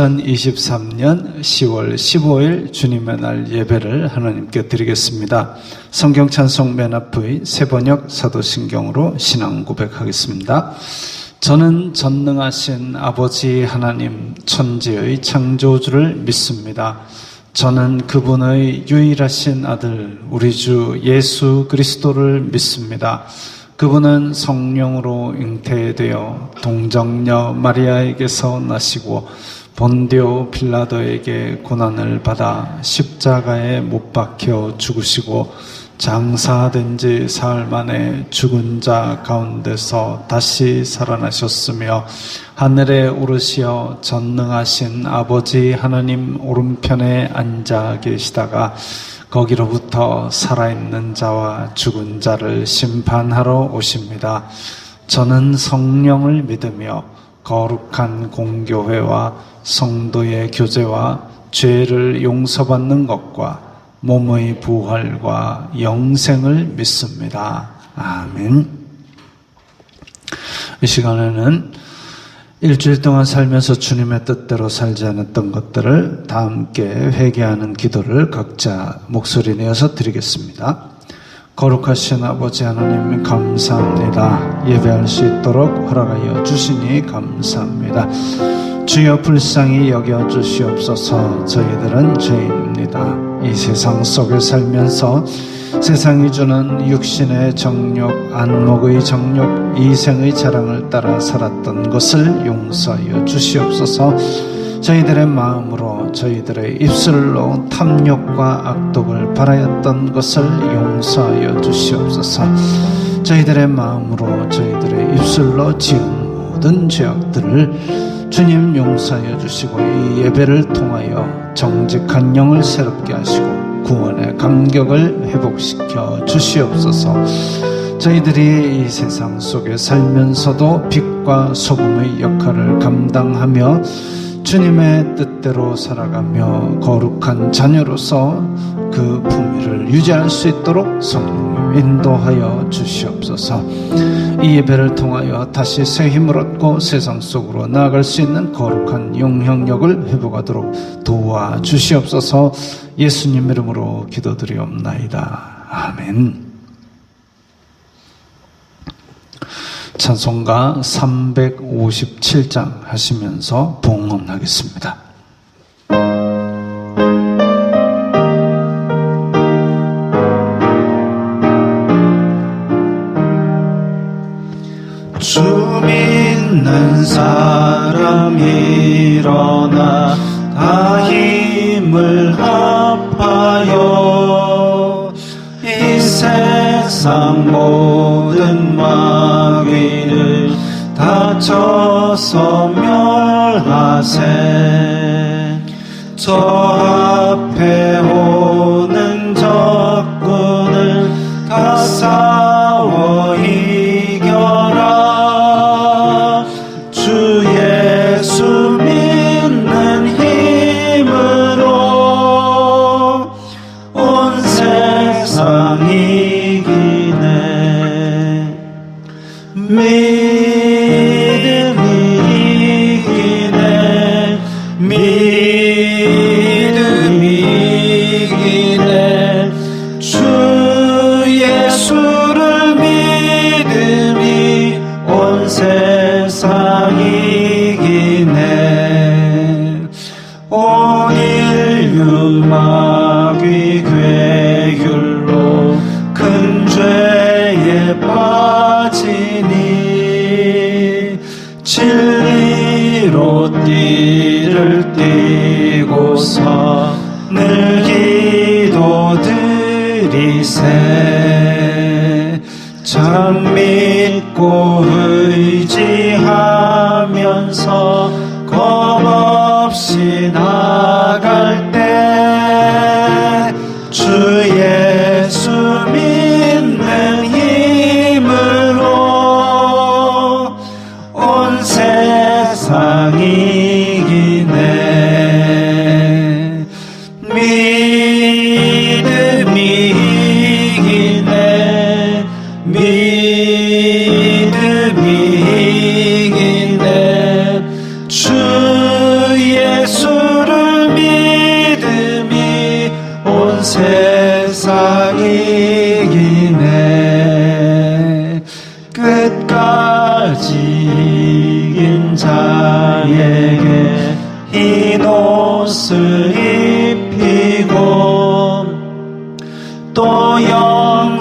2023년 10월 15일 주님의 날 예배를 하나님께 드리겠습니다. 성경 찬송 맨 앞의 새번역 사도신경으로 신앙 고백하겠습니다. 저는 전능하신 아버지 하나님 천지의 창조주를 믿습니다. 저는 그분의 유일하신 아들 우리 주 예수 그리스도를 믿습니다. 그분은 성령으로 잉태되어 동정녀 마리아에게서 나시고 본디오 빌라도에게 고난을 받아 십자가에 못 박혀 죽으시고 장사된 지 사흘 만에 죽은 자 가운데서 다시 살아나셨으며 하늘에 오르시어 전능하신 아버지 하나님 오른편에 앉아 계시다가 거기로부터 살아있는 자와 죽은 자를 심판하러 오십니다. 저는 성령을 믿으며 거룩한 공교회와 성도의 교제와 죄를 용서받는 것과 몸의 부활과 영생을 믿습니다. 아멘. 이 시간에는 일주일 동안 살면서 주님의 뜻대로 살지 않았던 것들을 다 함께 회개하는 기도를 각자 목소리 내어서 드리겠습니다. 거룩하신 아버지 하나님 감사합니다. 예배할 수 있도록 허락하여 주시니 감사합니다. 주여 불쌍히 여겨주시옵소서. 저희들은 죄인입니다. 이 세상 속에 살면서 세상이 주는 육신의 정욕, 안목의 정욕, 이생의 자랑을 따라 살았던 것을 용서하여 주시옵소서. 저희들의 마음으로 저희들의 입술로 탐욕과 악독을 바라였던 것을 용서하여 주시옵소서. 저희들의 마음으로 저희들의 입술로 지은 모든 죄악들을 주님 용서하여 주시고 이 예배를 통하여 정직한 영을 새롭게 하시고 구원의 감격을 회복시켜 주시옵소서. 저희들이 이 세상 속에 살면서도 빛과 소금의 역할을 감당하며 주님의 뜻대로 살아가며 거룩한 자녀로서 그 품위를 유지할 수 있도록 성령님 인도하여 주시옵소서. 이 예배를 통하여 다시 새 힘을 얻고 세상 속으로 나아갈 수 있는 거룩한 영향력을 회복하도록 도와주시옵소서. 예수님 이름으로 기도드리옵나이다. 아멘. 찬송가 357장 하시면서 봉헌하겠습니다. 주 믿는 사람 일어나 다 힘을 합하여 이 세상 모든 마귀를 다쳐서 멸하세. 저 앞에 오는 적군을 다 싸워 이겨라. 주 예수 믿는 힘으로 온 세상 이기네. 믿음이 이기네. 믿음이 이기네. 주 예수를 믿음이 온 세상 이기네. 온 인류 마귀 괴율로 큰 죄에 빠지니 진리로 띠를 띠고서 늘 기도드리세. 참 믿고 의지하면서 겁없이 나갈 때 주 예수 믿는 힘으로 온 세상 이기네. 믿음이 이기네. 믿음이 이기네. 주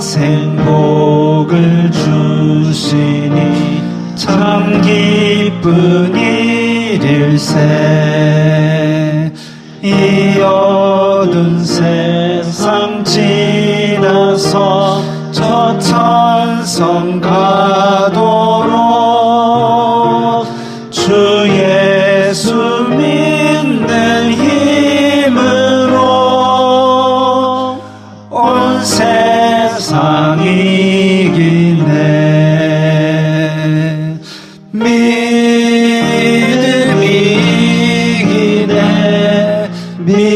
평생 복을 주시니 참 기쁜 일일세. 이 어두운 세상 지나서 저 천성 가도록 주 예수 믿는 힘으로 온 세상 이기네. 믿음이 이기네. 믿음이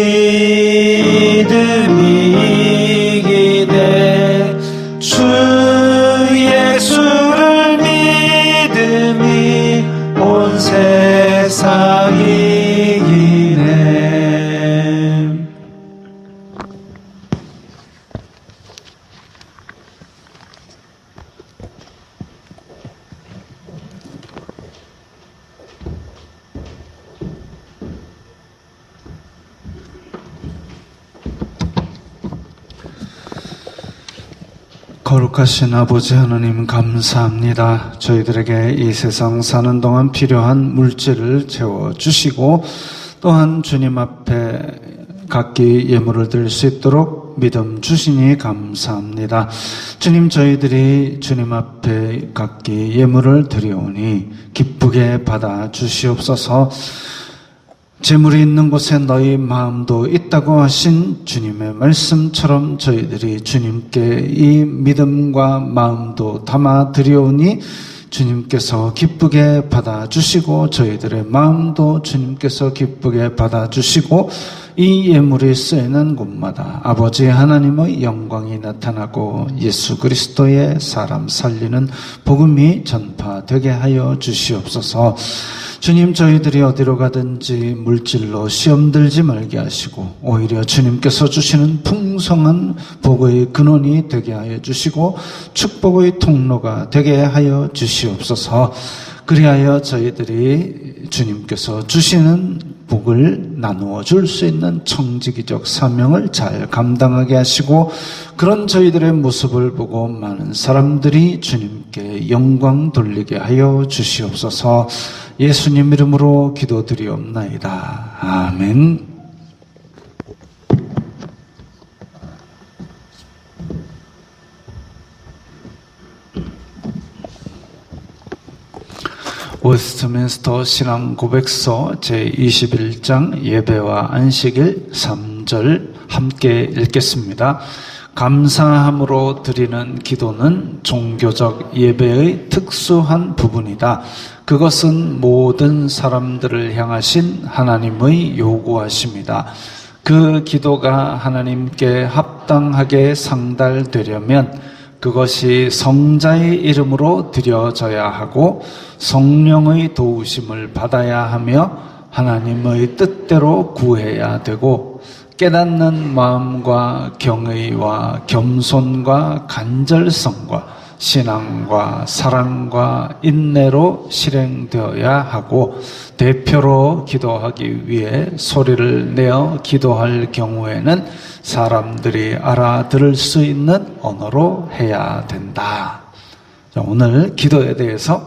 이기네. 주 예수를 믿음이 온 세상 이기네. 거룩하신 아버지 하나님 감사합니다. 저희들에게 이 세상 사는 동안 필요한 물질을 채워주시고 또한 주님 앞에 각기 예물을 드릴 수 있도록 믿음 주시니 감사합니다. 주님, 저희들이 주님 앞에 각기 예물을 드리오니 기쁘게 받아 주시옵소서. 재물이 있는 곳에 너희 마음도 있다고 하신 주님의 말씀처럼 저희들이 주님께 이 믿음과 마음도 담아 드리오니 주님께서 기쁘게 받아주시고 저희들의 마음도 주님께서 기쁘게 받아주시고 이 예물이 쓰이는 곳마다 아버지 하나님의 영광이 나타나고 예수 그리스도의 사람 살리는 복음이 전파되게 하여 주시옵소서. 주님, 저희들이 어디로 가든지 물질로 시험 들지 말게 하시고 오히려 주님께서 주시는 풍성한 복의 근원이 되게 하여 주시고 축복의 통로가 되게 하여 주시옵소서. 그리하여 저희들이 주님께서 주시는 복을 나누어 줄 수 있는 청지기적 사명을 잘 감당하게 하시고 그런 저희들의 모습을 보고 많은 사람들이 주님께 영광 돌리게 하여 주시옵소서. 예수님 이름으로 기도드리옵나이다. 아멘. 웨스트민스터 신앙고백서 제21장 예배와 안식일 3절 함께 읽겠습니다. 감사함으로 드리는 기도는 종교적 예배의 특수한 부분이다. 그것은 모든 사람들을 향하신 하나님의 요구하심이다. 그 기도가 하나님께 합당하게 상달되려면 그것이 성자의 이름으로 드려져야 하고 성령의 도우심을 받아야 하며 하나님의 뜻대로 구해야 되고 깨닫는 마음과 경의와 겸손과 간절성과 신앙과 사랑과 인내로 실행되어야 하고 대표로 기도하기 위해 소리를 내어 기도할 경우에는 사람들이 알아들을 수 있는 언어로 해야 된다. 자, 오늘 기도에 대해서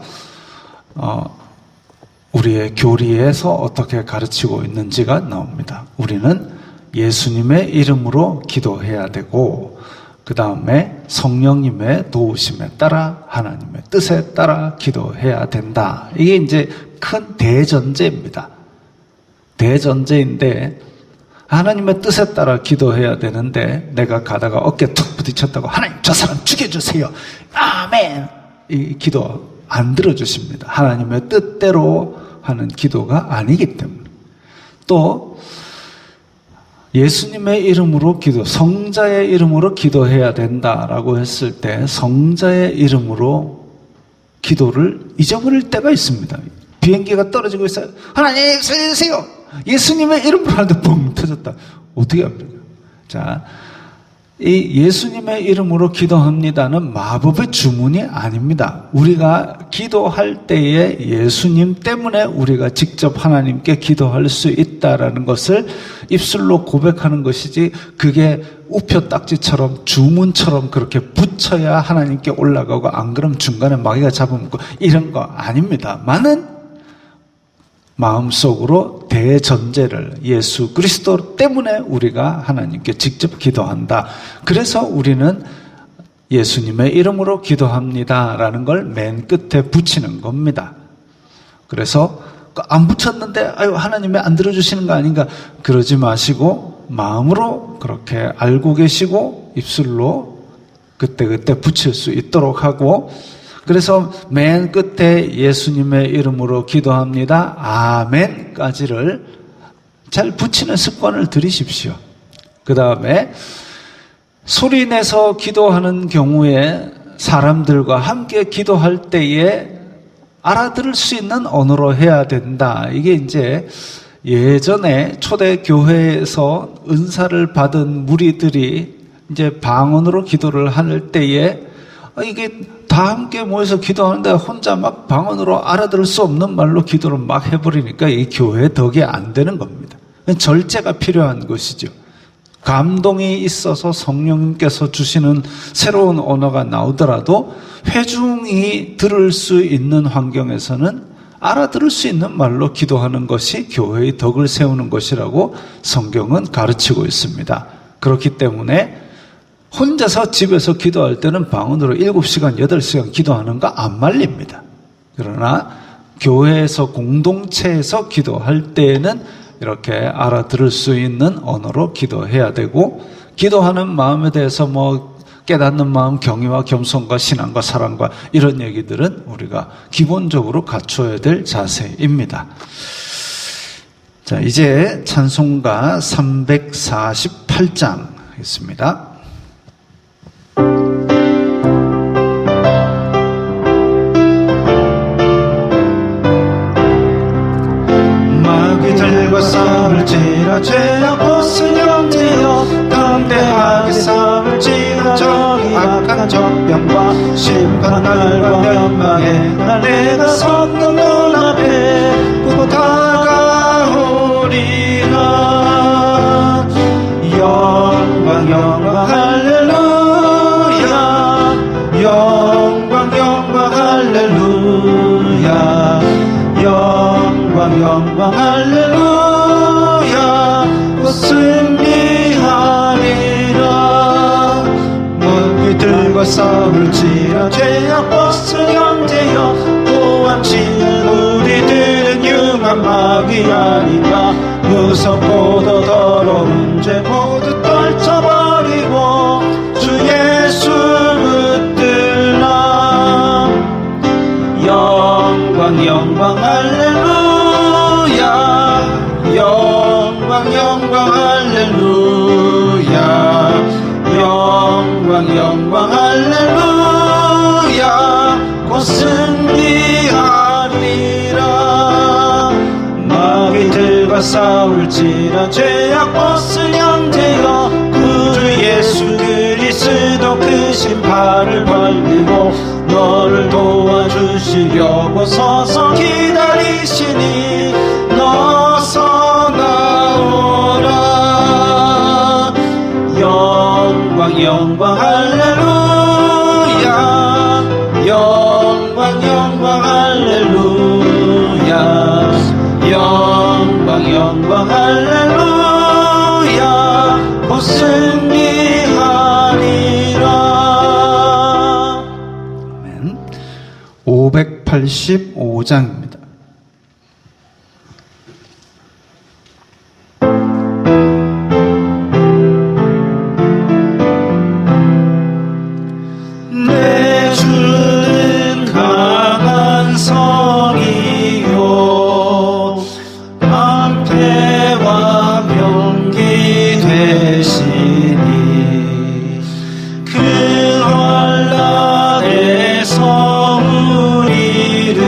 우리의 교리에서 어떻게 가르치고 있는지가 나옵니다. 우리는 예수님의 이름으로 기도해야 되고 그 다음에 성령님의 도우심에 따라 하나님의 뜻에 따라 기도해야 된다. 이게 이제 큰 대전제입니다. 대전제인데 하나님의 뜻에 따라 기도해야 되는데 내가 가다가 어깨 툭 부딪혔다고 하나님 저 사람 죽여주세요. 아멘. 이 기도 안 들어주십니다. 하나님의 뜻대로 하는 기도가 아니기 때문에. 또 예수님의 이름으로 기도, 성자의 이름으로 기도해야 된다라고 했을 때 성자의 이름으로 기도를 잊어버릴 때가 있습니다. 비행기가 떨어지고 있어요. 하나님 살려주세요. 예수님의 이름으로 하는데 뻥 터졌다. 어떻게 합니까? 자, 이 예수님의 이름으로 기도합니다는 마법의 주문이 아닙니다. 우리가 기도할 때에 예수님 때문에 우리가 직접 하나님께 기도할 수 있다라는 것을 입술로 고백하는 것이지 그게 우표 딱지처럼 주문처럼 그렇게 붙여야 하나님께 올라가고, 안 그러면 중간에 마귀가 잡아먹고 이런 거 아닙니다만은 마음속으로 대전제를 예수 그리스도 때문에 우리가 하나님께 직접 기도한다. 그래서 우리는 예수님의 이름으로 기도합니다라는 걸 맨 끝에 붙이는 겁니다. 그래서 안 붙였는데 아유 하나님이 안 들어주시는 거 아닌가, 그러지 마시고 마음으로 그렇게 알고 계시고 입술로 그때그때 붙일 수 있도록 하고, 그래서 맨 끝에 예수님의 이름으로 기도합니다 아멘까지를 잘 붙이는 습관을 들이십시오. 그 다음에 소리내서 기도하는 경우에 사람들과 함께 기도할 때에 알아들을 수 있는 언어로 해야 된다. 이게 이제 예전에 초대교회에서 은사를 받은 무리들이 이제 방언으로 기도를 할 때에 이게 다 함께 모여서 기도하는데 혼자 막 방언으로 알아들을 수 없는 말로 기도를 막 해버리니까 이 교회의 덕이 안 되는 겁니다. 절제가 필요한 것이죠. 감동이 있어서 성령님께서 주시는 새로운 언어가 나오더라도 회중이 들을 수 있는 환경에서는 알아들을 수 있는 말로 기도하는 것이 교회의 덕을 세우는 것이라고 성경은 가르치고 있습니다. 그렇기 때문에 혼자서 집에서 기도할 때는 방언으로 7시간, 8시간 기도하는 거 안 말립니다. 그러나 교회에서 공동체에서 기도할 때에는 이렇게 알아들을 수 있는 언어로 기도해야 되고, 기도하는 마음에 대해서 뭐 깨닫는 마음, 경의와 겸손과 신앙과 사랑과 이런 얘기들은 우리가 기본적으로 갖춰야 될 자세입니다. 자, 이제 찬송가 348장 하겠습니다. 싸울지라 죄악 벗은 형제여, 담대하게 싸울지라 저기 악한 적병과 심판날과 멸망에 날 내가 섰던 눈앞에 곧 다가오리라. 영광 영광 할렐루야, 영광 영광 할렐루야, 영광 영광 할렐루야. 승리하리라. 너희들과 싸울지라 죄악 벗은 형제여, 보암치는 우리들은 융한 마귀 아니라. 무섭고도 더러운 죄 모두 떨쳐버리고 주 예수 붙들라. 영광 영광 할렐루야, 영광 영광 할렐루야, 영광 영광 할렐루야. 곧 승리하리라. 마귀들과 싸울지라 죄악 벗은 형제여, 구주 예수 그리스도 크신 팔을 벌리고 너를 도와주시려고 서서 기다리시니 너서 나오라. 영광 영광 할렐루야, 영광 영광 할렐루야, 영광 영광 할렐루야. 곧 승리하리라. 아멘. 585장입니다. 내 주는 강한 성이요, 방패와 병기 되시니. 그 환난에서 우리를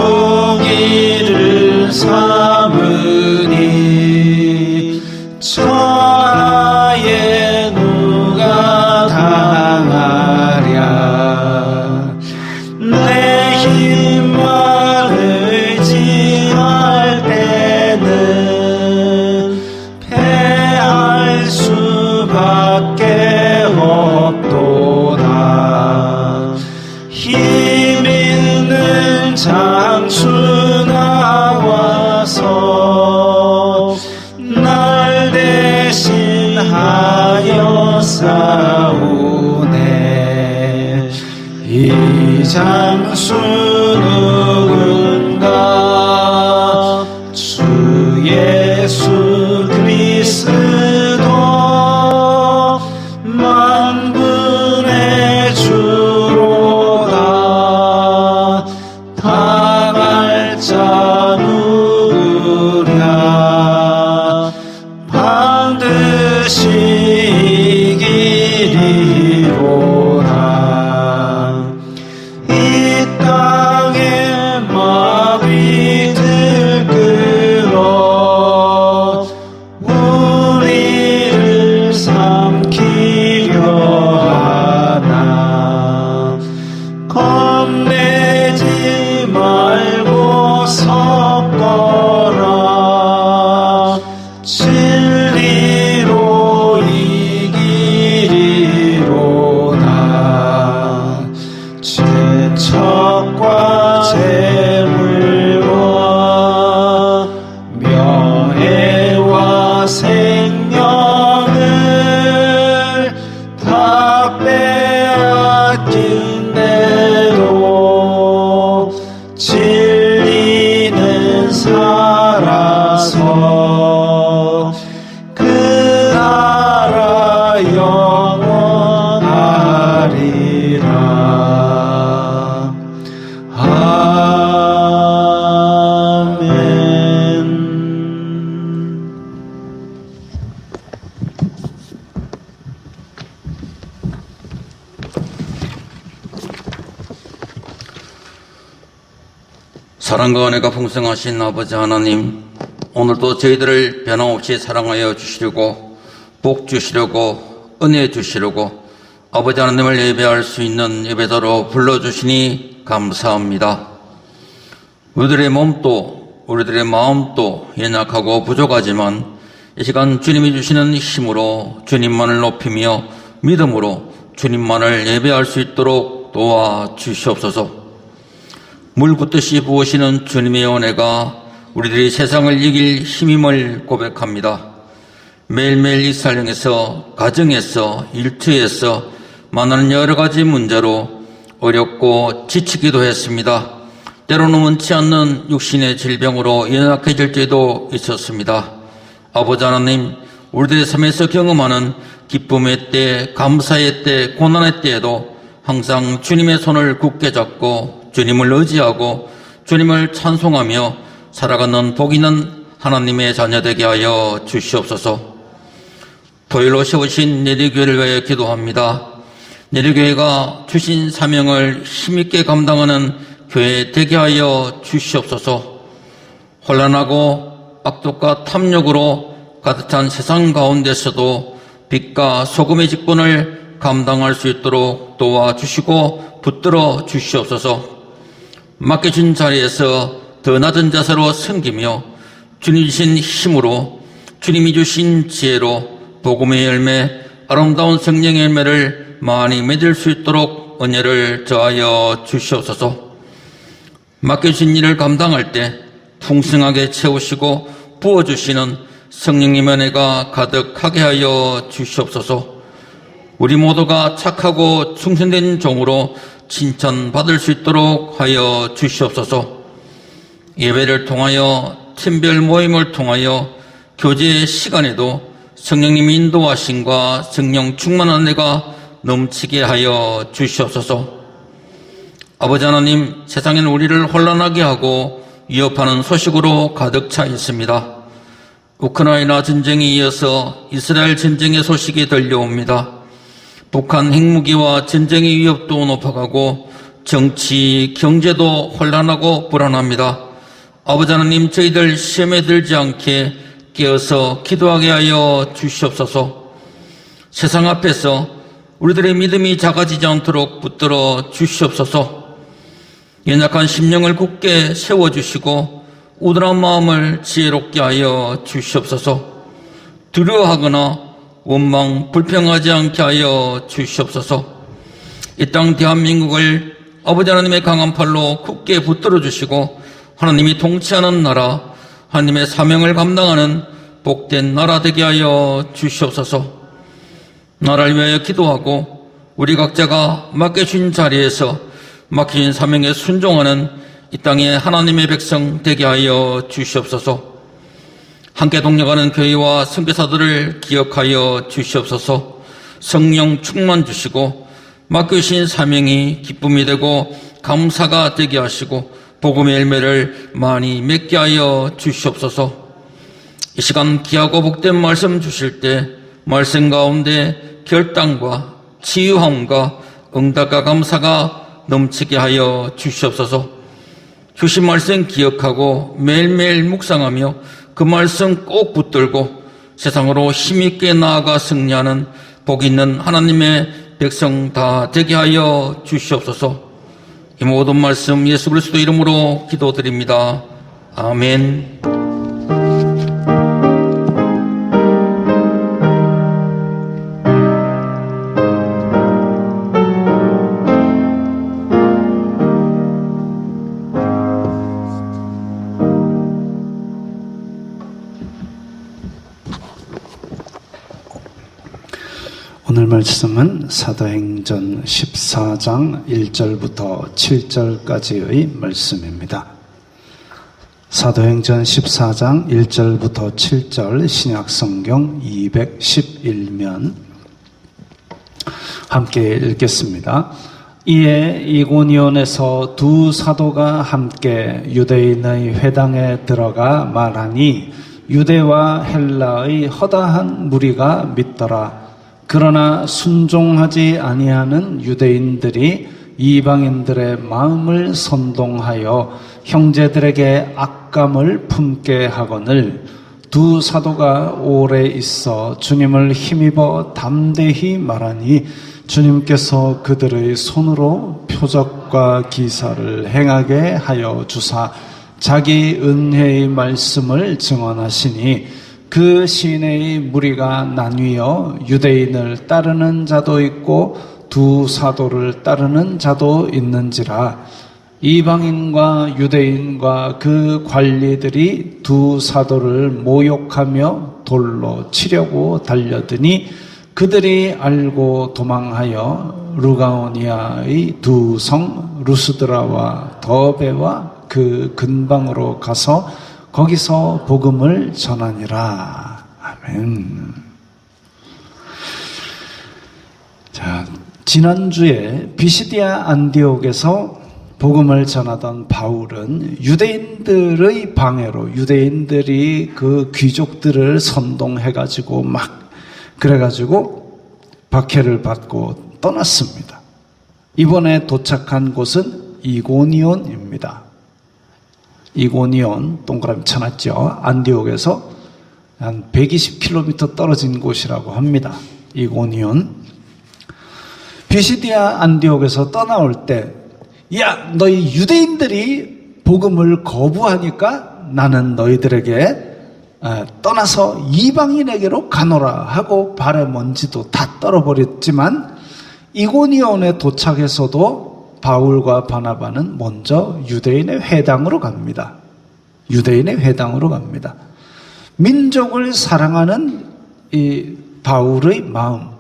무기를 삼으니 천하에 누가 당하랴. 내 힘만 의지할 때는 패할 수밖에 없도다. 힘 있는 장수 나와서 날 대신하여 싸우네. 이 장수 누군가? 주 예수 그리스도 만군의 주로다. 당할 자 누구랴? 반드시 이기리로다. 이 땅에 마비들 끌어 우리를 삼키려 하나. 겁내지 말고 섰거라. 진리로 이기리로다. 제척과 재물과 명예와 생명을 다 빼앗긴데도 진리는 살아서 그 나라 영원하리라. 아멘. 사랑과 은혜가 풍성하신 아버지 하나님, 오늘도 저희들을 변함없이 사랑하여 주시려고 복 주시려고 은혜 주시려고 아버지 하나님을 예배할 수 있는 예배자로 불러주시니 감사합니다. 우리들의 몸도 우리들의 마음도 연약하고 부족하지만 이 시간 주님이 주시는 힘으로 주님만을 높이며 믿음으로 주님만을 예배할 수 있도록 도와주시옵소서. 물 붓듯이 부으시는 주님의 은혜가 우리들이 세상을 이길 힘임을 고백합니다. 매일매일 이 살령에서, 가정에서, 일터에서 만나는 여러 가지 문제로 어렵고 지치기도 했습니다. 때로는 원치 않는 육신의 질병으로 연약해질 때도 있었습니다. 아버지 하나님, 우리들의 삶에서 경험하는 기쁨의 때, 감사의 때, 고난의 때에도 항상 주님의 손을 굳게 잡고 주님을 의지하고 주님을 찬송하며 살아가는 복 있는 하나님의 자녀되게 하여 주시옵소서. 토요일로 세우신 내리교회를 위하여 기도합니다. 내리교회가 주신 사명을 힘있게 감당하는 교회 되게 하여 주시옵소서. 혼란하고 악독과 탐욕으로 가득 찬 세상 가운데서도 빛과 소금의 직분을 감당할 수 있도록 도와주시고 붙들어 주시옵소서. 맡겨진 자리에서 더 낮은 자세로 섬기며 주님 주신 힘으로 주님이 주신 지혜로 복음의 열매, 아름다운 성령의 열매를 많이 맺을 수 있도록 은혜를 더하여 주시옵소서. 맡겨진 일을 감당할 때 풍성하게 채우시고 부어주시는 성령님의 은혜가 가득하게 하여 주시옵소서. 우리 모두가 착하고 충성된 종으로 칭찬받을 수 있도록 하여 주시옵소서. 예배를 통하여 팀별 모임을 통하여 교제의 시간에도 성령님의 인도하심과 성령 충만한 은혜가 넘치게 하여 주시옵소서. 아버지 하나님, 세상에는 우리를 혼란하게 하고 위협하는 소식으로 가득 차 있습니다. 우크라이나 전쟁에 이어서 이스라엘 전쟁의 소식이 들려옵니다. 북한 핵무기와 전쟁의 위협도 높아가고 정치, 경제도 혼란하고 불안합니다. 아버지 하나님, 저희들 시험에 들지 않게 깨어서 기도하게 하여 주시옵소서. 세상 앞에서 우리들의 믿음이 작아지지 않도록 붙들어 주시옵소서. 연약한 심령을 굳게 세워주시고 우둔한 마음을 지혜롭게 하여 주시옵소서. 두려워하거나 원망, 불평하지 않게 하여 주시옵소서. 이 땅 대한민국을 아버지 하나님의 강한 팔로 굳게 붙들어 주시고 하나님이 통치하는 나라, 하나님의 사명을 감당하는 복된 나라 되게 하여 주시옵소서. 나라를 위하여 기도하고 우리 각자가 맡겨주신 자리에서 맡겨진 사명에 순종하는 이 땅의 하나님의 백성 되게 하여 주시옵소서. 함께 동력하는 교회와 선교사들을 기억하여 주시옵소서. 성령 충만 주시고 맡겨주신 사명이 기쁨이 되고 감사가 되게 하시고 복음의 열매를 많이 맺게 하여 주시옵소서. 이 시간 귀하고 복된 말씀 주실 때 말씀 가운데 결단과 치유함과 응답과 감사가 넘치게 하여 주시옵소서. 주신 말씀 기억하고 매일매일 묵상하며 그 말씀 꼭 붙들고 세상으로 힘있게 나아가 승리하는 복 있는 하나님의 백성 다 되게 하여 주시옵소서. 이 모든 말씀 예수 그리스도 이름으로 기도드립니다. 아멘. 오늘 말씀은 사도행전 14장 1절부터 7절까지의 말씀입니다. 사도행전 14장 1절부터 7절 신약성경 211면 함께 읽겠습니다. 이에 이고니온에서 두 사도가 함께 유대인의 회당에 들어가 말하니 유대와 헬라의 허다한 무리가 믿더라. 그러나 순종하지 아니하는 유대인들이 이방인들의 마음을 선동하여 형제들에게 악감을 품게 하거늘 두 사도가 오래 있어 주님을 힘입어 담대히 말하니 주님께서 그들의 손으로 표적과 기사를 행하게 하여 주사 자기 은혜의 말씀을 증언하시니 그 시내의 무리가 나뉘어 유대인을 따르는 자도 있고 두 사도를 따르는 자도 있는지라. 이방인과 유대인과 그 관리들이 두 사도를 모욕하며 돌로 치려고 달려드니 그들이 알고 도망하여 루가오니아의 두 성 루스드라와 더베와 그 근방으로 가서 거기서 복음을 전하니라. 아멘. 자, 지난주에 비시디아 안디옥에서 복음을 전하던 바울은 유대인들의 방해로 유대인들이 그 귀족들을 선동해가지고 막 그래가지고 박해를 받고 떠났습니다. 이번에 도착한 곳은 이고니온입니다. 이고니온 동그라미 쳐놨죠. 안디옥에서 한 120km 떨어진 곳이라고 합니다. 이고니온. 비시디아 안디옥에서 떠나올 때 야, 너희 유대인들이 복음을 거부하니까 나는 너희들에게 떠나서 이방인에게로 가노라 하고 발에 먼지도 다 떨어버렸지만 이고니온에 도착해서도 바울과 바나바는 먼저 유대인의 회당으로 갑니다. 유대인의 회당으로 갑니다. 민족을 사랑하는 이 바울의 마음.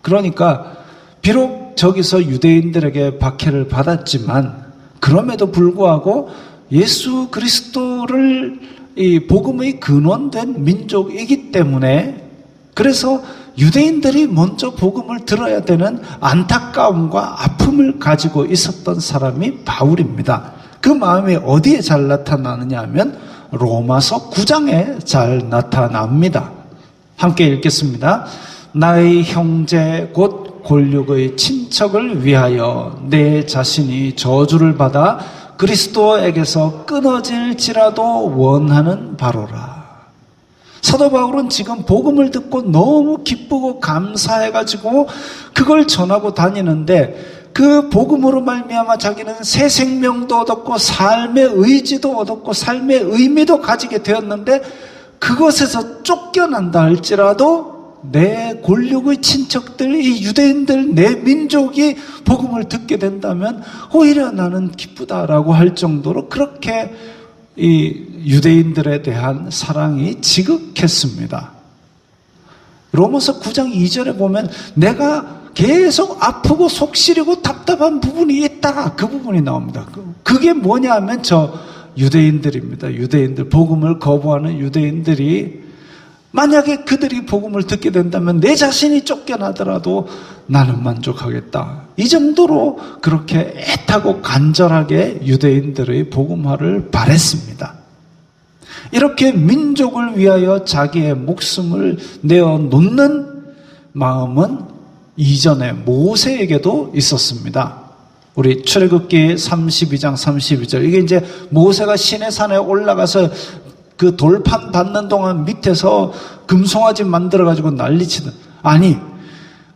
그러니까 비록 저기서 유대인들에게 박해를 받았지만 그럼에도 불구하고 예수 그리스도를 이 복음의 근원된 민족이기 때문에 그래서 유대인들이 먼저 복음을 들어야 되는 안타까움과 아픔을 가지고 있었던 사람이 바울입니다. 그 마음이 어디에 잘 나타나느냐 하면 로마서 9장에 잘 나타납니다. 함께 읽겠습니다. 나의 형제 곧 권력의 친척을 위하여 내 자신이 저주를 받아 그리스도에게서 끊어질지라도 원하는 바로라. 사도 바울은 지금 복음을 듣고 너무 기쁘고 감사해가지고 그걸 전하고 다니는데 그 복음으로 말미암아 자기는 새 생명도 얻었고 삶의 의지도 얻었고 삶의 의미도 가지게 되었는데 그것에서 쫓겨난다 할지라도 내 권력의 친척들, 이 유대인들, 내 민족이 복음을 듣게 된다면 오히려 나는 기쁘다라고 할 정도로 그렇게 이 유대인들에 대한 사랑이 지극했습니다. 로마서 9장 2절에 보면 내가 계속 아프고 속 시리고 답답한 부분이 있다. 그 부분이 나옵니다. 그게 뭐냐 하면 저 유대인들입니다. 유대인들, 복음을 거부하는 유대인들이 만약에 그들이 복음을 듣게 된다면 내 자신이 쫓겨나더라도 나는 만족하겠다. 이 정도로 그렇게 애타고 간절하게 유대인들의 복음화를 바랬습니다. 이렇게 민족을 위하여 자기의 목숨을 내어놓는 마음은 이전에 모세에게도 있었습니다. 우리 출애굽기 32장 32절, 이게 이제 모세가 시내산에 올라가서 그 돌판 받는 동안 밑에서 금송아지 만들어가지고 난리치던, 아니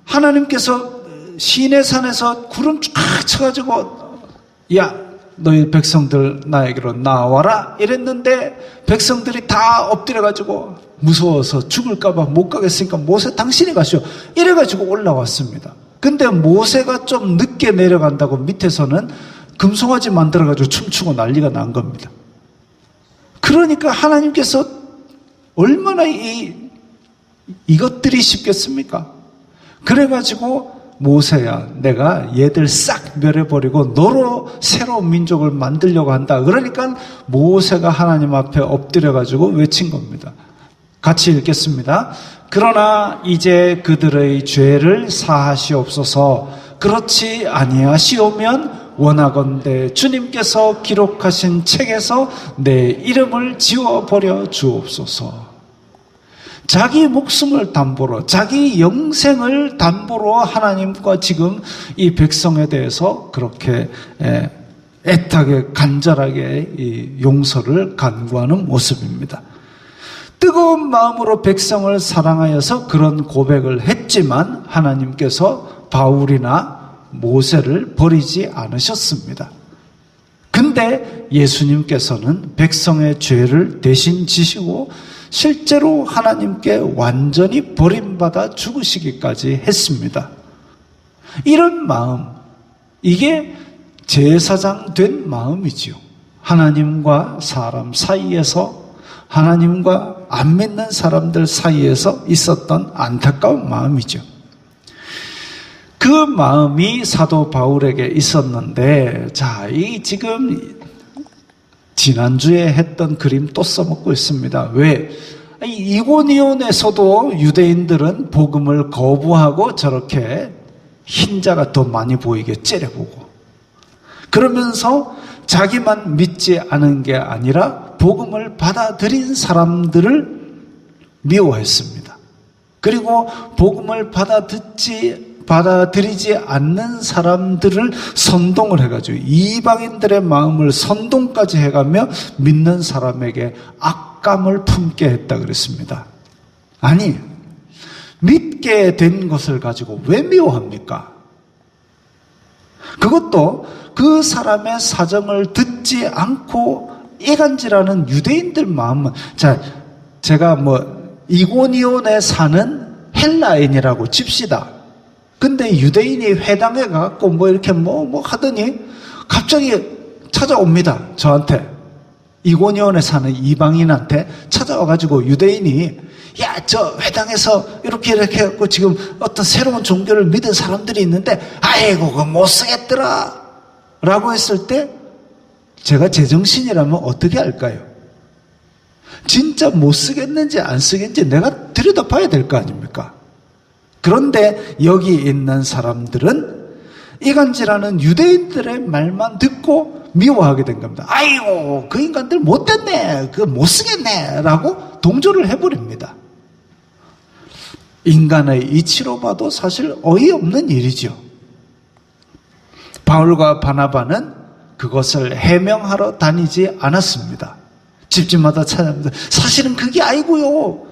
하나님께서 시내산에서 구름 쫙 쳐가지고 야 너희 백성들 나에게로 나와라 이랬는데 백성들이 다 엎드려가지고 무서워서 죽을까봐 못 가겠으니까 모세 당신이 가시오 이래가지고 올라왔습니다. 근데 모세가 좀 늦게 내려간다고 밑에서는 금송아지 만들어가지고 춤추고 난리가 난 겁니다. 그러니까 하나님께서 얼마나 이것들이 쉽겠습니까? 그래가지고 모세야 내가 얘들 싹 멸해버리고 너로 새로운 민족을 만들려고 한다. 그러니까 모세가 하나님 앞에 엎드려가지고 외친 겁니다. 같이 읽겠습니다. 그러나 이제 그들의 죄를 사하시옵소서. 그렇지 아니하시오면 원하건대 주님께서 기록하신 책에서 내 이름을 지워버려 주옵소서. 자기 목숨을 담보로, 자기 영생을 담보로 하나님과 지금 이 백성에 대해서 그렇게 애타게 간절하게 이 용서를 간구하는 모습입니다. 뜨거운 마음으로 백성을 사랑하여서 그런 고백을 했지만 하나님께서 바울이나 모세를 버리지 않으셨습니다. 근데 예수님께서는 백성의 죄를 대신 지시고 실제로 하나님께 완전히 버림받아 죽으시기까지 했습니다. 이런 마음, 이게 제사장 된 마음이지요. 하나님과 사람 사이에서, 하나님과 안 믿는 사람들 사이에서 있었던 안타까운 마음이죠. 그 마음이 사도 바울에게 있었는데, 자, 이 지금 지난주에 했던 그림 또 써먹고 있습니다. 왜? 이고니온에서도 유대인들은 복음을 거부하고 저렇게 흰자가 더 많이 보이게 째려보고, 그러면서 자기만 믿지 않은 게 아니라 복음을 받아들인 사람들을 미워했습니다. 그리고 복음을 받아들이지 않는 사람들을 선동을 해가지고 이방인들의 마음을 선동까지 해가며 믿는 사람에게 악감을 품게 했다 그랬습니다. 아니, 믿게 된 것을 가지고 왜 미워합니까? 그것도 그 사람의 사정을 듣지 않고 이간질하는 유대인들 마음은, 자, 제가 이고니온에 사는 헬라인이라고 칩시다. 근데 유대인이 회당에 가갖고 이렇게 하더니 갑자기 찾아옵니다. 저한테. 이고니온에 사는 이방인한테 찾아와가지고 유대인이 야, 저 회당에서 이렇게 해갖고 지금 어떤 새로운 종교를 믿은 사람들이 있는데 아이고, 그거 못 쓰겠더라. 라고 했을 때 제가 제정신이라면 어떻게 할까요? 진짜 못 쓰겠는지 안 쓰겠는지 내가 들여다봐야 될 거 아닙니까? 그런데 여기 있는 사람들은 이간질하는 유대인들의 말만 듣고 미워하게 된 겁니다. 아이고, 그 인간들 못됐네, 그거 못 쓰겠네 라고 동조를 해버립니다. 인간의 이치로 봐도 사실 어이없는 일이죠. 바울과 바나바는 그것을 해명하러 다니지 않았습니다. 집집마다 찾아가면서 사실은 그게 아니고요.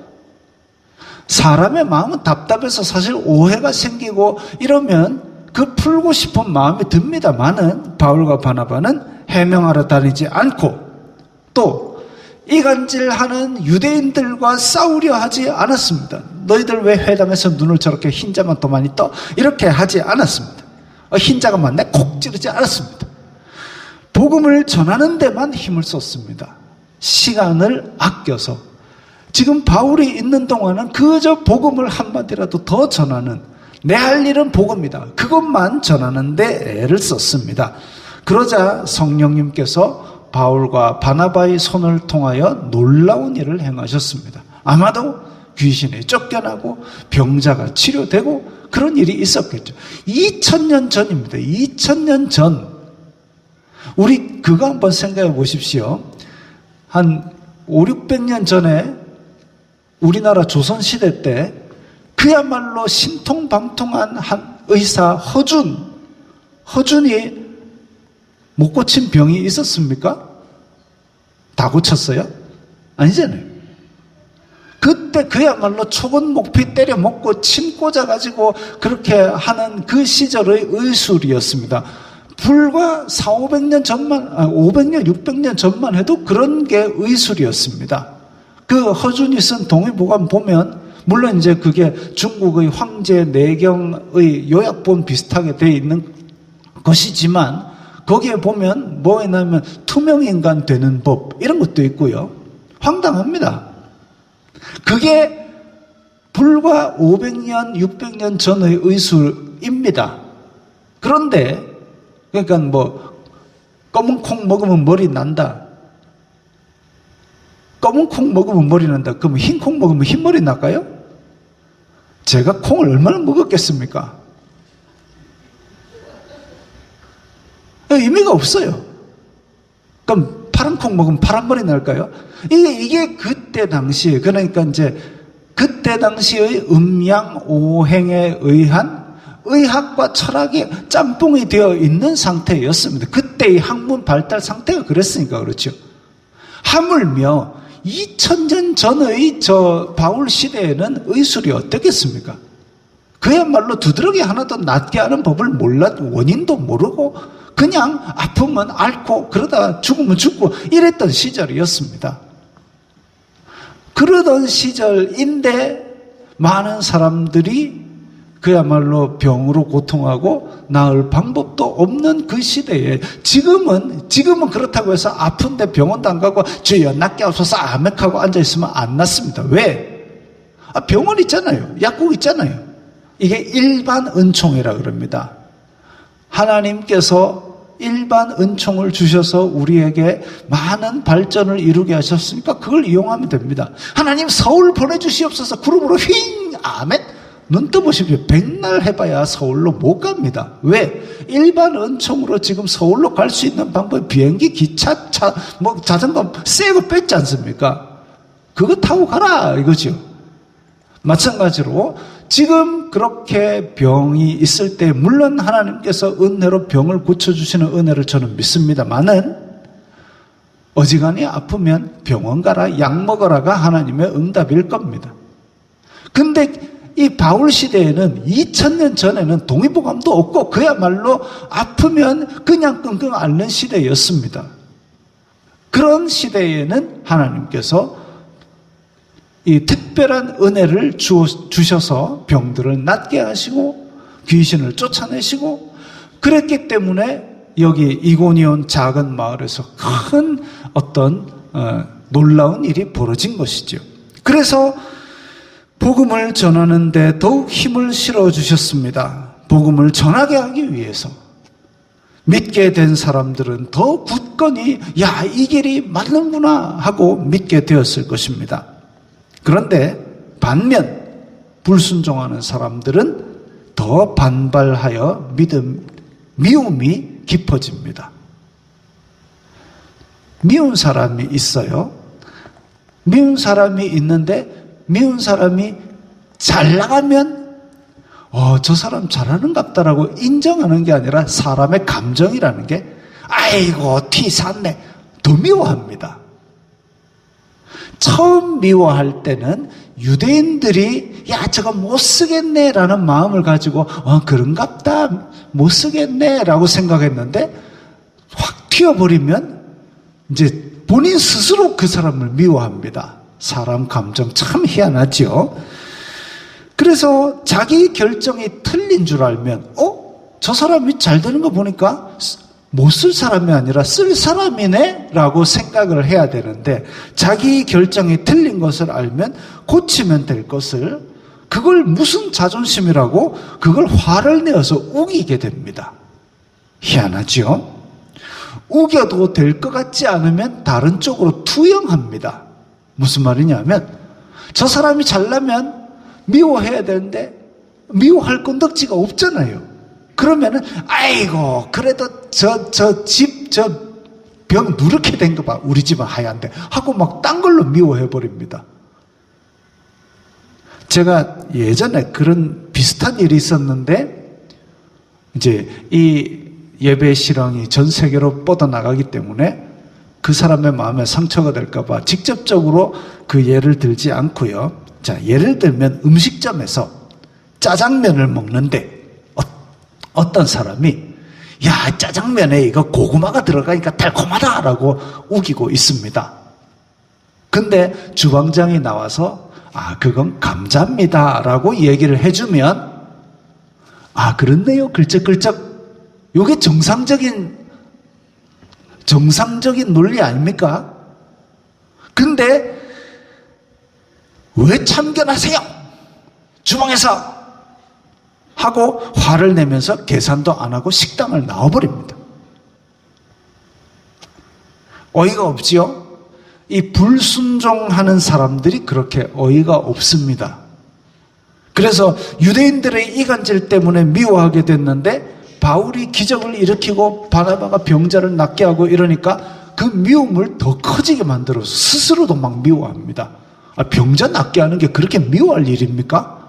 사람의 마음은 답답해서 사실 오해가 생기고 이러면 그 풀고 싶은 마음이 듭니다만은 바울과 바나바는 해명하러 다니지 않고 또 이간질하는 유대인들과 싸우려 하지 않았습니다. 너희들 왜 회당에서 눈을 저렇게 흰자만 더 많이 떠? 이렇게 하지 않았습니다. 흰자가 많네? 콕 찌르지 않았습니다. 복음을 전하는 데만 힘을 썼습니다. 시간을 아껴서 지금 바울이 있는 동안은 그저 복음을 한마디라도 더 전하는 내 할 일은 복음이다. 그것만 전하는 데 애를 썼습니다. 그러자 성령님께서 바울과 바나바의 손을 통하여 놀라운 일을 행하셨습니다. 아마도 귀신이 쫓겨나고 병자가 치료되고 그런 일이 있었겠죠. 2000년 전입니다. 2000년 전. 우리 그거 한번 생각해 보십시오. 한 500~600년 전에 우리나라 조선시대 때 그야말로 신통방통한 한 의사 허준이 못 고친 병이 있었습니까? 다 고쳤어요? 아니잖아요. 그때 그야말로 초건 목피 때려 먹고 침 꽂아가지고 그렇게 하는 그 시절의 의술이었습니다. 불과 400~500년 전만, 500년, 600년 전만 해도 그런 게 의술이었습니다. 그 허준이 쓴 동의보감 보면, 물론 이제 그게 중국의 황제 내경의 요약본 비슷하게 되어 있는 것이지만, 거기에 보면 뭐 있냐면 투명인간 되는 법, 이런 것도 있고요. 황당합니다. 그게 불과 500년, 600년 전의 의술입니다. 그런데, 그러니까 뭐, 검은 콩 먹으면 머리 난다. 검은 콩 먹으면 머리 난다. 그러면 흰 콩 먹으면 흰머리 날까요? 제가 콩을 얼마나 먹었겠습니까? 의미가 없어요. 그럼 파란 콩 먹으면 파란 머리 날까요? 이게 그때 당시, 그러니까 이제 그때 당시의 음양오행에 의한 의학과 철학이 짬뽕이 되어 있는 상태였습니다. 그때의 학문 발달 상태가 그랬으니까 그렇죠. 하물며 2000년 전의 바울 시대에는 의술이 어떻겠습니까? 그야말로 두드러기 하나도 낫게 하는 법을 몰랐고 원인도 모르고 그냥 아프면 앓고 그러다가 죽으면 죽고 이랬던 시절이었습니다. 그러던 시절인데 많은 사람들이 그야말로 병으로 고통하고 나을 방법도 없는 그 시대에 지금은 그렇다고 해서 아픈데 병원도 안 가고 주여 낫게 하소서 아멘하고 앉아있으면 안 낫습니다. 왜? 병원 있잖아요. 약국 있잖아요. 이게 일반 은총이라 그럽니다. 하나님께서 일반 은총을 주셔서 우리에게 많은 발전을 이루게 하셨으니까 그걸 이용하면 됩니다. 하나님 서울 보내주시옵소서 그룹으로 휙 아멘. 눈 떠보십시오. 백날 해봐야 서울로 못 갑니다. 왜? 일반 은총으로 지금 서울로 갈 수 있는 방법이 비행기, 기차, 자전거 새거 뺐지 않습니까? 그거 타고 가라 이거죠. 마찬가지로 지금 그렇게 병이 있을 때 물론 하나님께서 은혜로 병을 고쳐주시는 은혜를 저는 믿습니다만은 어지간히 아프면 병원 가라, 약 먹어라가 하나님의 응답일 겁니다. 근데 이 바울 시대에는 2000년 전에는 동의보감도 없고 그야말로 아프면 그냥 끙끙 앓는 시대였습니다. 그런 시대에는 하나님께서 이 특별한 은혜를 주셔서 병들을 낫게 하시고 귀신을 쫓아내시고 그랬기 때문에 여기 이고니온 작은 마을에서 큰 어떤 놀라운 일이 벌어진 것이죠. 그래서 복음을 전하는데 더욱 힘을 실어주셨습니다. 복음을 전하게 하기 위해서. 믿게 된 사람들은 더 굳건히 이 길이 맞는구나 하고 믿게 되었을 것입니다. 그런데 반면 불순종하는 사람들은 더 반발하여 미움이 깊어집니다. 미운 사람이 있어요. 미운 사람이 있는데 미운 사람이 잘 나가면 저 사람 잘하는갑다라고 인정하는 게 아니라 사람의 감정이라는 게 아이고 티 샀네 더 미워합니다. 처음 미워할 때는 유대인들이 야 저거 못 쓰겠네 라는 마음을 가지고 그런갑다 못 쓰겠네 라고 생각했는데 확 튀어버리면 이제 본인 스스로 그 사람을 미워합니다. 사람 감정 참 희한하죠. 그래서 자기 결정이 틀린 줄 알면 저 사람이 잘 되는 거 보니까 못 쓸 사람이 아니라 쓸 사람이네 라고 생각을 해야 되는데 자기 결정이 틀린 것을 알면 고치면 될 것을 그걸 무슨 자존심이라고 그걸 화를 내어서 우기게 됩니다. 희한하죠? 우겨도 될 것 같지 않으면 다른 쪽으로 투영합니다. 무슨 말이냐면 저 사람이 잘나면 미워해야 되는데 미워할 건덕지가 없잖아요. 그러면은 아이고 그래도 저 집 저 벽 누렇게 된 거 봐 우리 집은 하얀데 하고 막 딴 걸로 미워해 버립니다. 제가 예전에 그런 비슷한 일이 있었는데 이제 이 예배 실황이 전 세계로 뻗어나가기 때문에 그 사람의 마음에 상처가 될까 봐 직접적으로 그 예를 들지 않고요. 자, 예를 들면 음식점에서 짜장면을 먹는데 어떤 사람이 야 짜장면에 이거 고구마가 들어가니까 달콤하다라고 우기고 있습니다. 근데 주방장이 나와서 그건 감자입니다 라고 얘기를 해주면 그렇네요 글쩍글쩍 이게 정상적인 논리 아닙니까? 근데 왜 참견하세요? 주방에서 하고 화를 내면서 계산도 안 하고 식당을 나와버립니다. 어이가 없지요? 이 불순종하는 사람들이 그렇게 어이가 없습니다. 그래서 유대인들의 이간질 때문에 미워하게 됐는데 바울이 기적을 일으키고 바나바가 병자를 낫게 하고 이러니까 그 미움을 더 커지게 만들어서 스스로도 막 미워합니다. 병자 낫게 하는 게 그렇게 미워할 일입니까?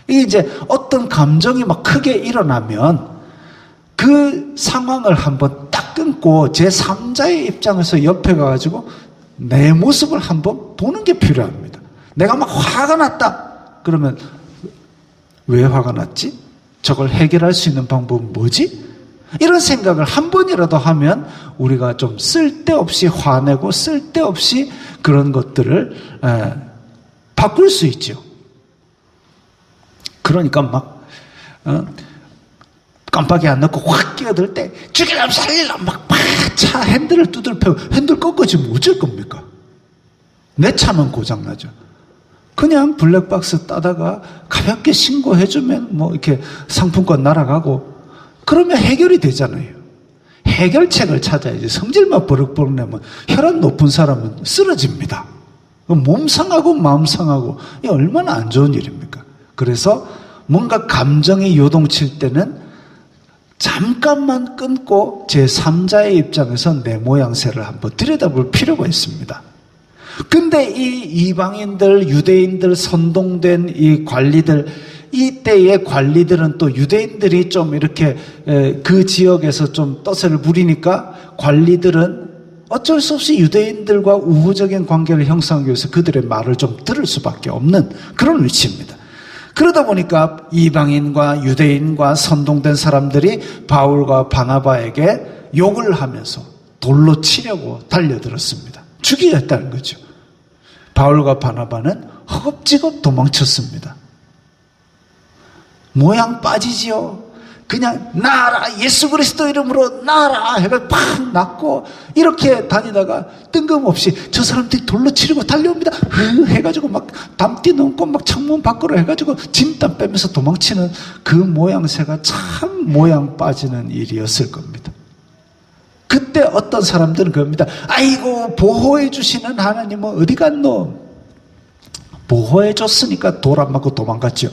이게 이제 어떤 감정이 막 크게 일어나면 그 상황을 한번 딱 끊고 제3자의 입장에서 옆에 가가지고 내 모습을 한번 보는 게 필요합니다. 내가 막 화가 났다. 그러면 왜 화가 났지? 저걸 해결할 수 있는 방법은 뭐지? 이런 생각을 한 번이라도 하면 우리가 좀 쓸데없이 화내고 쓸데없이 그런 것들을 바꿀 수 있죠. 그러니까 막 깜빡이 안 넣고 확 끼어들 때 죽이려면 살리려면 막 차 핸들을 두들펴 핸들 꺾어지면 어쩔 겁니까? 내 차만 고장나죠. 그냥 블랙박스 따다가 가볍게 신고해주면 뭐 이렇게 상품권 날아가고 그러면 해결이 되잖아요. 해결책을 찾아야지. 성질만 버럭버럭 내면 혈압 높은 사람은 쓰러집니다. 몸 상하고 마음 상하고 이게 얼마나 안 좋은 일입니까? 그래서 뭔가 감정이 요동칠 때는 잠깐만 끊고 제3자의 입장에서 내 모양새를 한번 들여다볼 필요가 있습니다. 근데 이 이방인들, 유대인들, 선동된 이 관리들, 이때의 관리들은 또 유대인들이 좀 이렇게 그 지역에서 좀 떠세를 부리니까 관리들은 어쩔 수 없이 유대인들과 우호적인 관계를 형성하기 위해서 그들의 말을 좀 들을 수밖에 없는 그런 위치입니다. 그러다 보니까 이방인과 유대인과 선동된 사람들이 바울과 바나바에게 욕을 하면서 돌로 치려고 달려들었습니다. 죽이겠다는 거죠. 바울과 바나바는 허겁지겁 도망쳤습니다. 모양 빠지지요. 그냥 나아라 예수 그리스도 이름으로 나아라 해가 팍 났고 이렇게 다니다가 뜬금없이 저 사람들이 돌로 치려고 달려옵니다 해가지고 막 담띠 넘고 막 창문 밖으로 해가지고 진땀 빼면서 도망치는 그 모양새가 참 모양 빠지는 일이었을 겁니다. 그때 어떤 사람들은 그럽니다. 아이고 보호해 주시는 하나님은 어디 갔노? 보호해 줬으니까 돌 안 맞고 도망갔죠.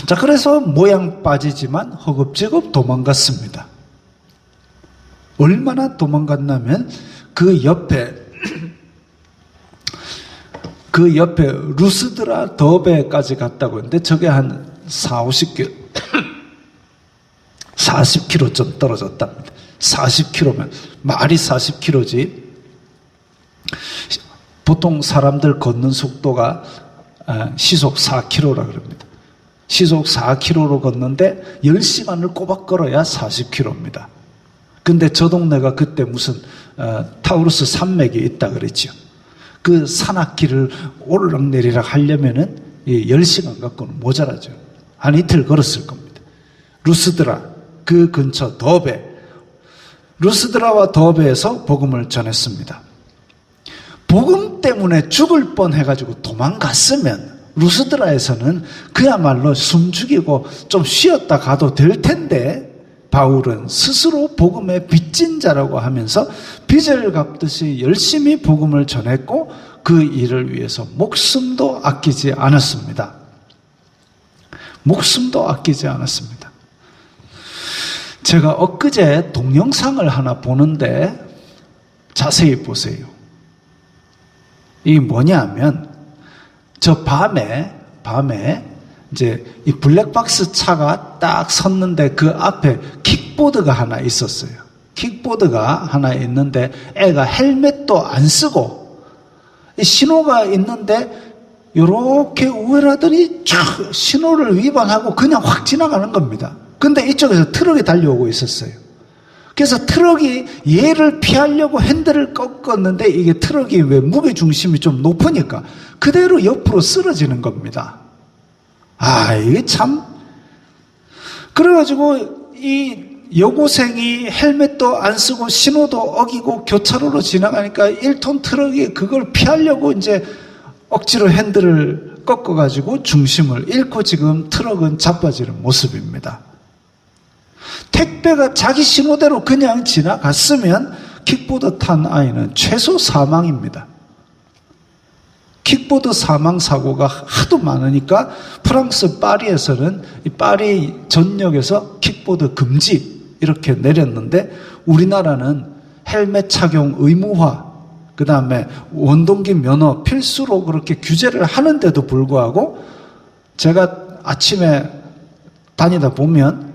자, 그래서 모양 빠지지만 허겁지겁 도망갔습니다. 얼마나 도망갔냐면 그 옆에 그 옆에 루스드라 더베까지 갔다고 했는데 저게 한 40, 40km 좀 떨어졌답니다. 40km면 말이 40km지. 보통 사람들 걷는 속도가 시속 4km라 그럽니다. 시속 4km로 걷는데 10시간을 꼬박 걸어야 40km입니다. 근데 저 동네가 그때 무슨 타우루스 산맥이 있다 그랬죠. 그 산악길을 오르락내리락 하려면은 10시간 갖고는 모자라죠. 한 이틀 걸었을 겁니다. 루스드라, 그 근처 더베, 루스드라와 더베에서 복음을 전했습니다. 복음 때문에 죽을 뻔해가지고 도망갔으면 루스드라에서는 그야말로 숨 죽이고 좀 쉬었다 가도 될 텐데, 바울은 스스로 복음의 빚진 자라고 하면서 빚을 갚듯이 열심히 복음을 전했고 그 일을 위해서 목숨도 아끼지 않았습니다. 목숨도 아끼지 않았습니다. 제가 엊그제 동영상을 하나 보는데 자세히 보세요. 이게 뭐냐면 저 밤에 이제 이 블랙박스 차가 딱 섰는데 그 앞에 킥보드가 하나 있었어요. 킥보드가 하나 있는데 애가 헬멧도 안 쓰고 신호가 있는데 요렇게 우회하더니 쫙 신호를 위반하고 그냥 확 지나가는 겁니다. 근데 이쪽에서 트럭이 달려오고 있었어요. 그래서 트럭이 얘를 피하려고 핸들을 꺾었는데 이게 트럭이 왜 무게중심이 좀 높으니까 그대로 옆으로 쓰러지는 겁니다. 이게 참. 그래가지고 이 여고생이 헬멧도 안 쓰고 신호도 어기고 교차로로 지나가니까 1톤 트럭이 그걸 피하려고 이제 억지로 핸들을 꺾어가지고 중심을 잃고 지금 트럭은 자빠지는 모습입니다. 택배가 자기 신호대로 그냥 지나갔으면 킥보드 탄 아이는 최소 사망입니다. 킥보드 사망 사고가 하도 많으니까 프랑스 파리에서는 이 파리 전역에서 킥보드 금지 이렇게 내렸는데 우리나라는 헬멧 착용 의무화, 그 다음에 원동기 면허 필수로 그렇게 규제를 하는데도 불구하고 제가 아침에 다니다 보면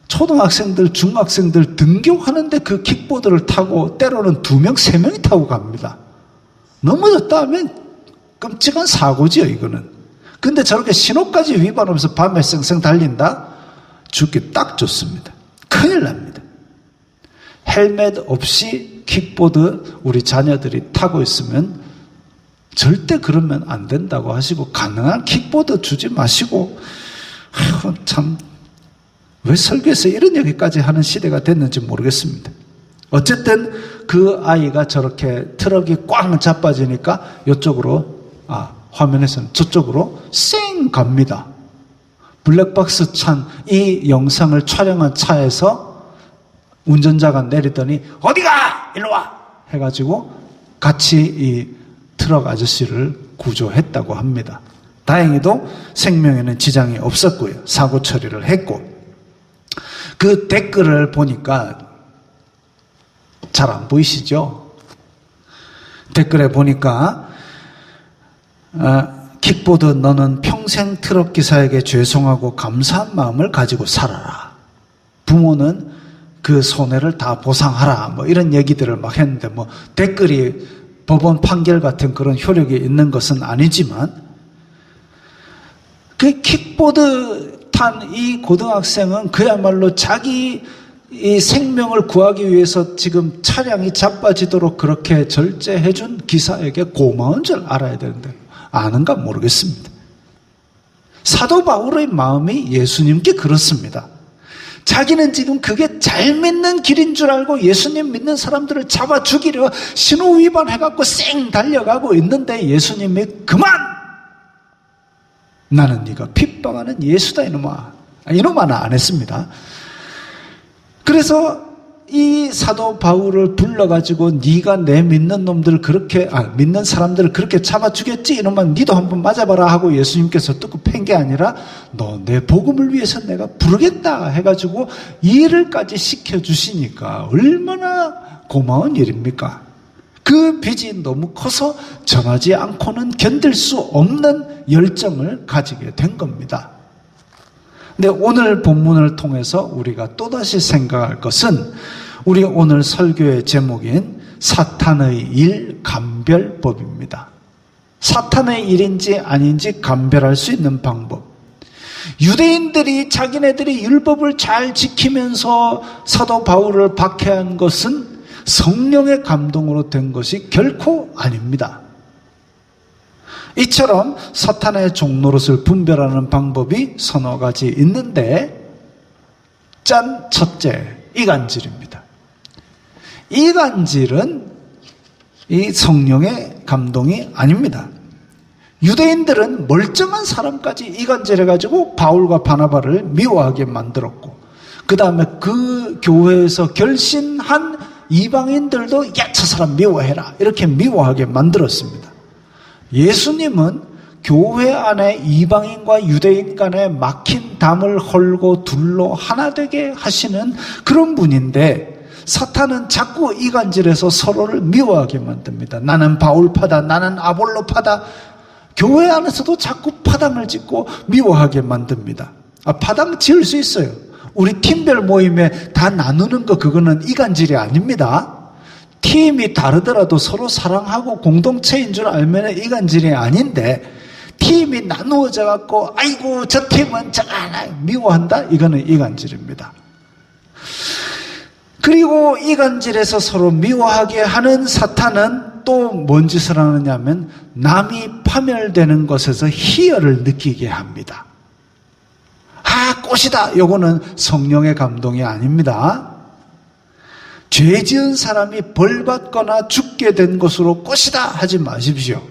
초등학생들, 중학생들 등교하는데 그 킥보드를 타고 때로는 2명, 3명이 타고 갑니다. 넘어졌다 하면 끔찍한 사고지요, 이거는. 근데 저렇게 신호까지 위반하면서 밤에 쌩쌩 달린다? 죽기 딱 좋습니다. 큰일 납니다. 헬멧 없이 킥보드 우리 자녀들이 타고 있으면 절대 그러면 안 된다고 하시고 가능한 킥보드 주지 마시고 참 왜 설교에서 이런 얘기까지 하는 시대가 됐는지 모르겠습니다. 어쨌든 그 아이가 저렇게 트럭이 꽝 자빠지니까 이쪽으로 화면에서는 저쪽으로 쌩 갑니다. 블랙박스 찬 이 영상을 촬영한 차에서 운전자가 내리더니 어디가? 일로 와! 해가지고 같이 이 트럭 아저씨를 구조했다고 합니다. 다행히도 생명에는 지장이 없었고요. 사고 처리를 했고. 그 댓글을 보니까 잘 안 보이시죠? 댓글에 보니까 킥보드 너는 평생 트럭 기사에게 죄송하고 감사한 마음을 가지고 살아라. 부모는 그 손해를 다 보상하라. 뭐 이런 얘기들을 막 했는데 뭐 댓글이 법원 판결 같은 그런 효력이 있는 것은 아니지만 그 킥보드 탄 이 고등학생은 그야말로 자기 이 생명을 구하기 위해서 지금 차량이 자빠지도록 그렇게 절제해준 기사에게 고마운 줄 알아야 되는데 아는가 모르겠습니다. 사도 바울의 마음이 예수님께 그렇습니다. 자기는 지금 그게 잘 믿는 길인 줄 알고 예수님 믿는 사람들을 잡아 죽이려 신호 위반해갖고 쌩 달려가고 있는데 예수님이 그만! 나는 네가 핍박하는 예수다 이놈아. 이놈아는 안 했습니다. 그래서 이 사도 바울을 불러가지고 네가 내 믿는 놈들 그렇게 믿는 사람들을 그렇게 잡아 죽였지 이놈아 니도 한번 맞아봐라 하고 예수님께서 뜯고 팬 게 아니라 너 내 복음을 위해서 내가 부르겠다 해가지고 일을까지 시켜주시니까 얼마나 고마운 일입니까? 그 빚이 너무 커서 정하지 않고는 견딜 수 없는 열정을 가지게 된 겁니다. 근데 오늘 본문을 통해서 우리가 또다시 생각할 것은 우리 오늘 설교의 제목인 사탄의 일 감별법입니다. 사탄의 일인지 아닌지 감별할 수 있는 방법. 유대인들이 자기네들이 율법을 잘 지키면서 사도 바울을 박해한 것은 성령의 감동으로 된 것이 결코 아닙니다. 이처럼 사탄의 종노릇을 분별하는 방법이 서너 가지 있는데, 짠! 첫째, 이간질입니다. 이간질은 이 성령의 감동이 아닙니다. 유대인들은 멀쩡한 사람까지 이간질해가지고 바울과 바나바를 미워하게 만들었고, 그 다음에 그 교회에서 결신한 이방인들도 야, 저 사람 미워해라 이렇게 미워하게 만들었습니다. 예수님은 교회 안에 이방인과 유대인 간에 막힌 담을 헐고 둘로 하나 되게 하시는 그런 분인데, 사탄은 자꾸 이간질해서 서로를 미워하게 만듭니다. 나는 바울파다, 나는 아볼로파다. 교회 안에서도 자꾸 파당을 짓고 미워하게 만듭니다. 파당 지을 수 있어요. 우리 팀별 모임에 다 나누는 거, 그거는 이간질이 아닙니다. 팀이 다르더라도 서로 사랑하고 공동체인 줄 알면 이간질이 아닌데, 팀이 나누어져 갖고 아이고 저 팀은 저거 하나 미워한다, 이거는 이간질입니다. 그리고 이간질에서 서로 미워하게 하는 사탄은 또 뭔 짓을 하느냐면 남이 파멸되는 것에서 희열을 느끼게 합니다. 아, 꽃이다. 요거는 성령의 감동이 아닙니다. 죄 지은 사람이 벌받거나 죽게 된 것으로 꽃이다 하지 마십시오.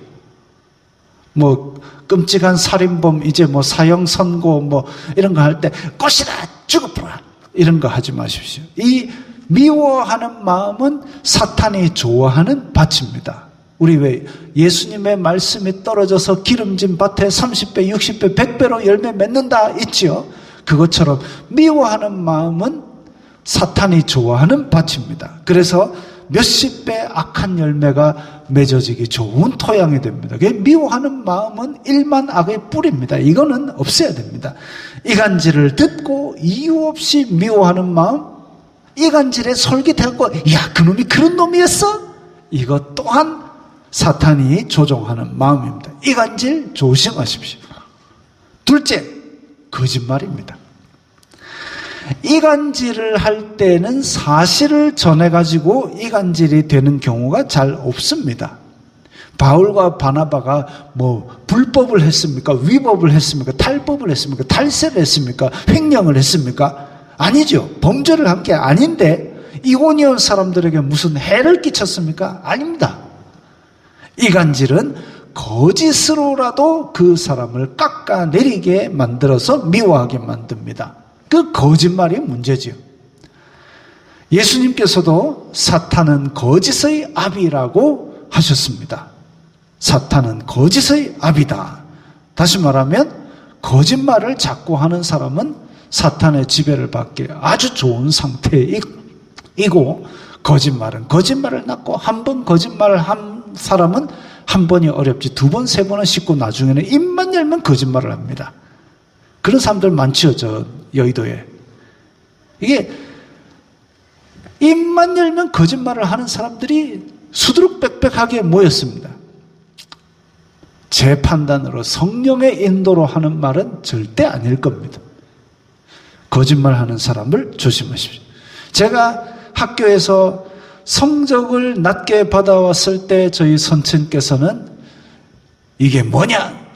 끔찍한 살인범 이제 사형 선고 이런 거 할 때 꽃이다, 죽어버라, 이런 거 하지 마십시오. 이 미워하는 마음은 사탄이 좋아하는 밭입니다. 우리 왜 예수님의 말씀이 떨어져서 기름진 밭에 30배, 60배, 100배로 열매 맺는다 있지요? 그것처럼 미워하는 마음은 사탄이 좋아하는 밭입니다. 그래서 몇십 배 악한 열매가 맺어지기 좋은 토양이 됩니다. 미워하는 마음은 일만 악의 뿌리입니다. 이거는 없애야 됩니다. 이간질을 듣고 이유 없이 미워하는 마음, 이간질에 솔깃해갖고 야, 그놈이 그런 놈이었어? 이것 또한 사탄이 조종하는 마음입니다. 이간질 조심하십시오. 둘째, 거짓말입니다. 이간질을 할 때는 사실을 전해가지고 이간질이 되는 경우가 잘 없습니다. 바울과 바나바가 불법을 했습니까? 위법을 했습니까? 탈법을 했습니까? 탈세를 했습니까? 횡령을 했습니까? 아니죠. 범죄를 한 게 아닌데 이고니온 사람들에게 무슨 해를 끼쳤습니까? 아닙니다. 이간질은 거짓으로라도 그 사람을 깎아내리게 만들어서 미워하게 만듭니다. 그 거짓말이 문제지요. 예수님께서도 사탄은 거짓의 아비라고 하셨습니다. 사탄은 거짓의 아비다. 다시 말하면 거짓말을 자꾸 하는 사람은 사탄의 지배를 받기 아주 좋은 상태이고, 거짓말은 거짓말을 낳고 한 번 거짓말을 한 사람은 한 번이 어렵지 두 번, 세 번은 쉽고 나중에는 입만 열면 거짓말을 합니다. 그런 사람들 많지요, 저 여의도에. 이게 입만 열면 거짓말을 하는 사람들이 수두룩빽빽하게 모였습니다. 제 판단으로 성령의 인도로 하는 말은 절대 아닐 겁니다. 거짓말하는 사람을 조심하십시오. 제가 학교에서 성적을 낮게 받아왔을 때 저희 선생님께서는 이게 뭐냐?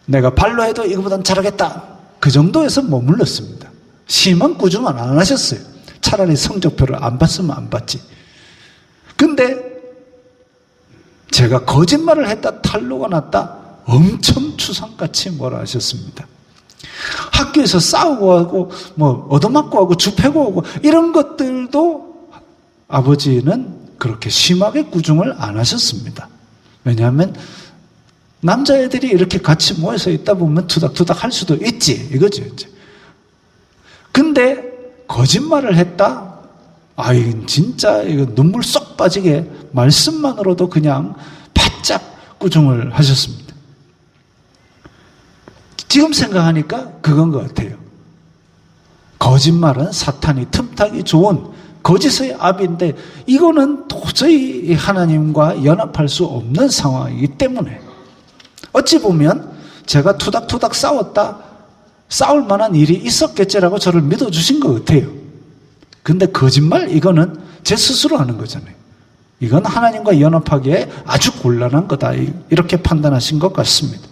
내가 발로 해도 이거보단 잘하겠다. 그 정도에서 머물렀습니다. 심한 꾸중은 안 하셨어요. 차라리 성적표를 안 봤으면 안 봤지. 근데 제가 거짓말을 했다, 탈로가 났다, 엄청 추상같이 뭐라 하셨습니다. 학교에서 싸우고 하고 얻어맞고 하고 주패고 하고 이런 것들도 아버지는 그렇게 심하게 꾸중을 안 하셨습니다. 왜냐하면 남자애들이 이렇게 같이 모여서 있다 보면 투닥투닥 할 수도 있지, 이거죠 이제. 근데 거짓말을 했다, 이건 진짜 이거 눈물 쏙 빠지게 말씀만으로도 그냥 바짝 꾸중을 하셨습니다. 지금 생각하니까 그건 것 같아요. 거짓말은 사탄이 틈타기 좋은 거짓의 압인데 이거는 도저히 하나님과 연합할 수 없는 상황이기 때문에 어찌 보면 제가 투닥투닥 싸울 만한 일이 있었겠지라고 저를 믿어주신 것 같아요. 근데 거짓말 이거는 제 스스로 하는 거잖아요. 이건 하나님과 연합하기에 아주 곤란한 거다 이렇게 판단하신 것 같습니다.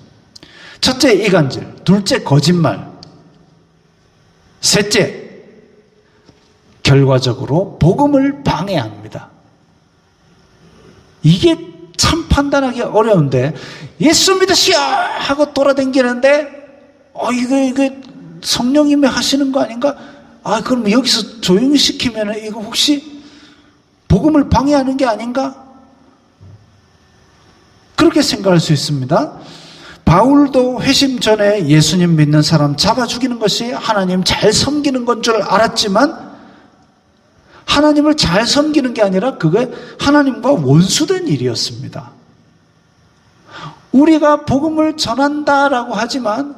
첫째 이간질, 둘째 거짓말, 셋째 결과적으로 복음을 방해합니다. 이게 참 판단하기 어려운데 예수 믿으시오 하고 돌아다니는데 이거 성령님이 하시는 거 아닌가? 그럼 여기서 조용히 시키면 이거 혹시 복음을 방해하는 게 아닌가? 그렇게 생각할 수 있습니다. 바울도 회심 전에 예수님 믿는 사람 잡아 죽이는 것이 하나님 잘 섬기는 건 줄 알았지만 하나님을 잘 섬기는 게 아니라 그게 하나님과 원수된 일이었습니다. 우리가 복음을 전한다라고 하지만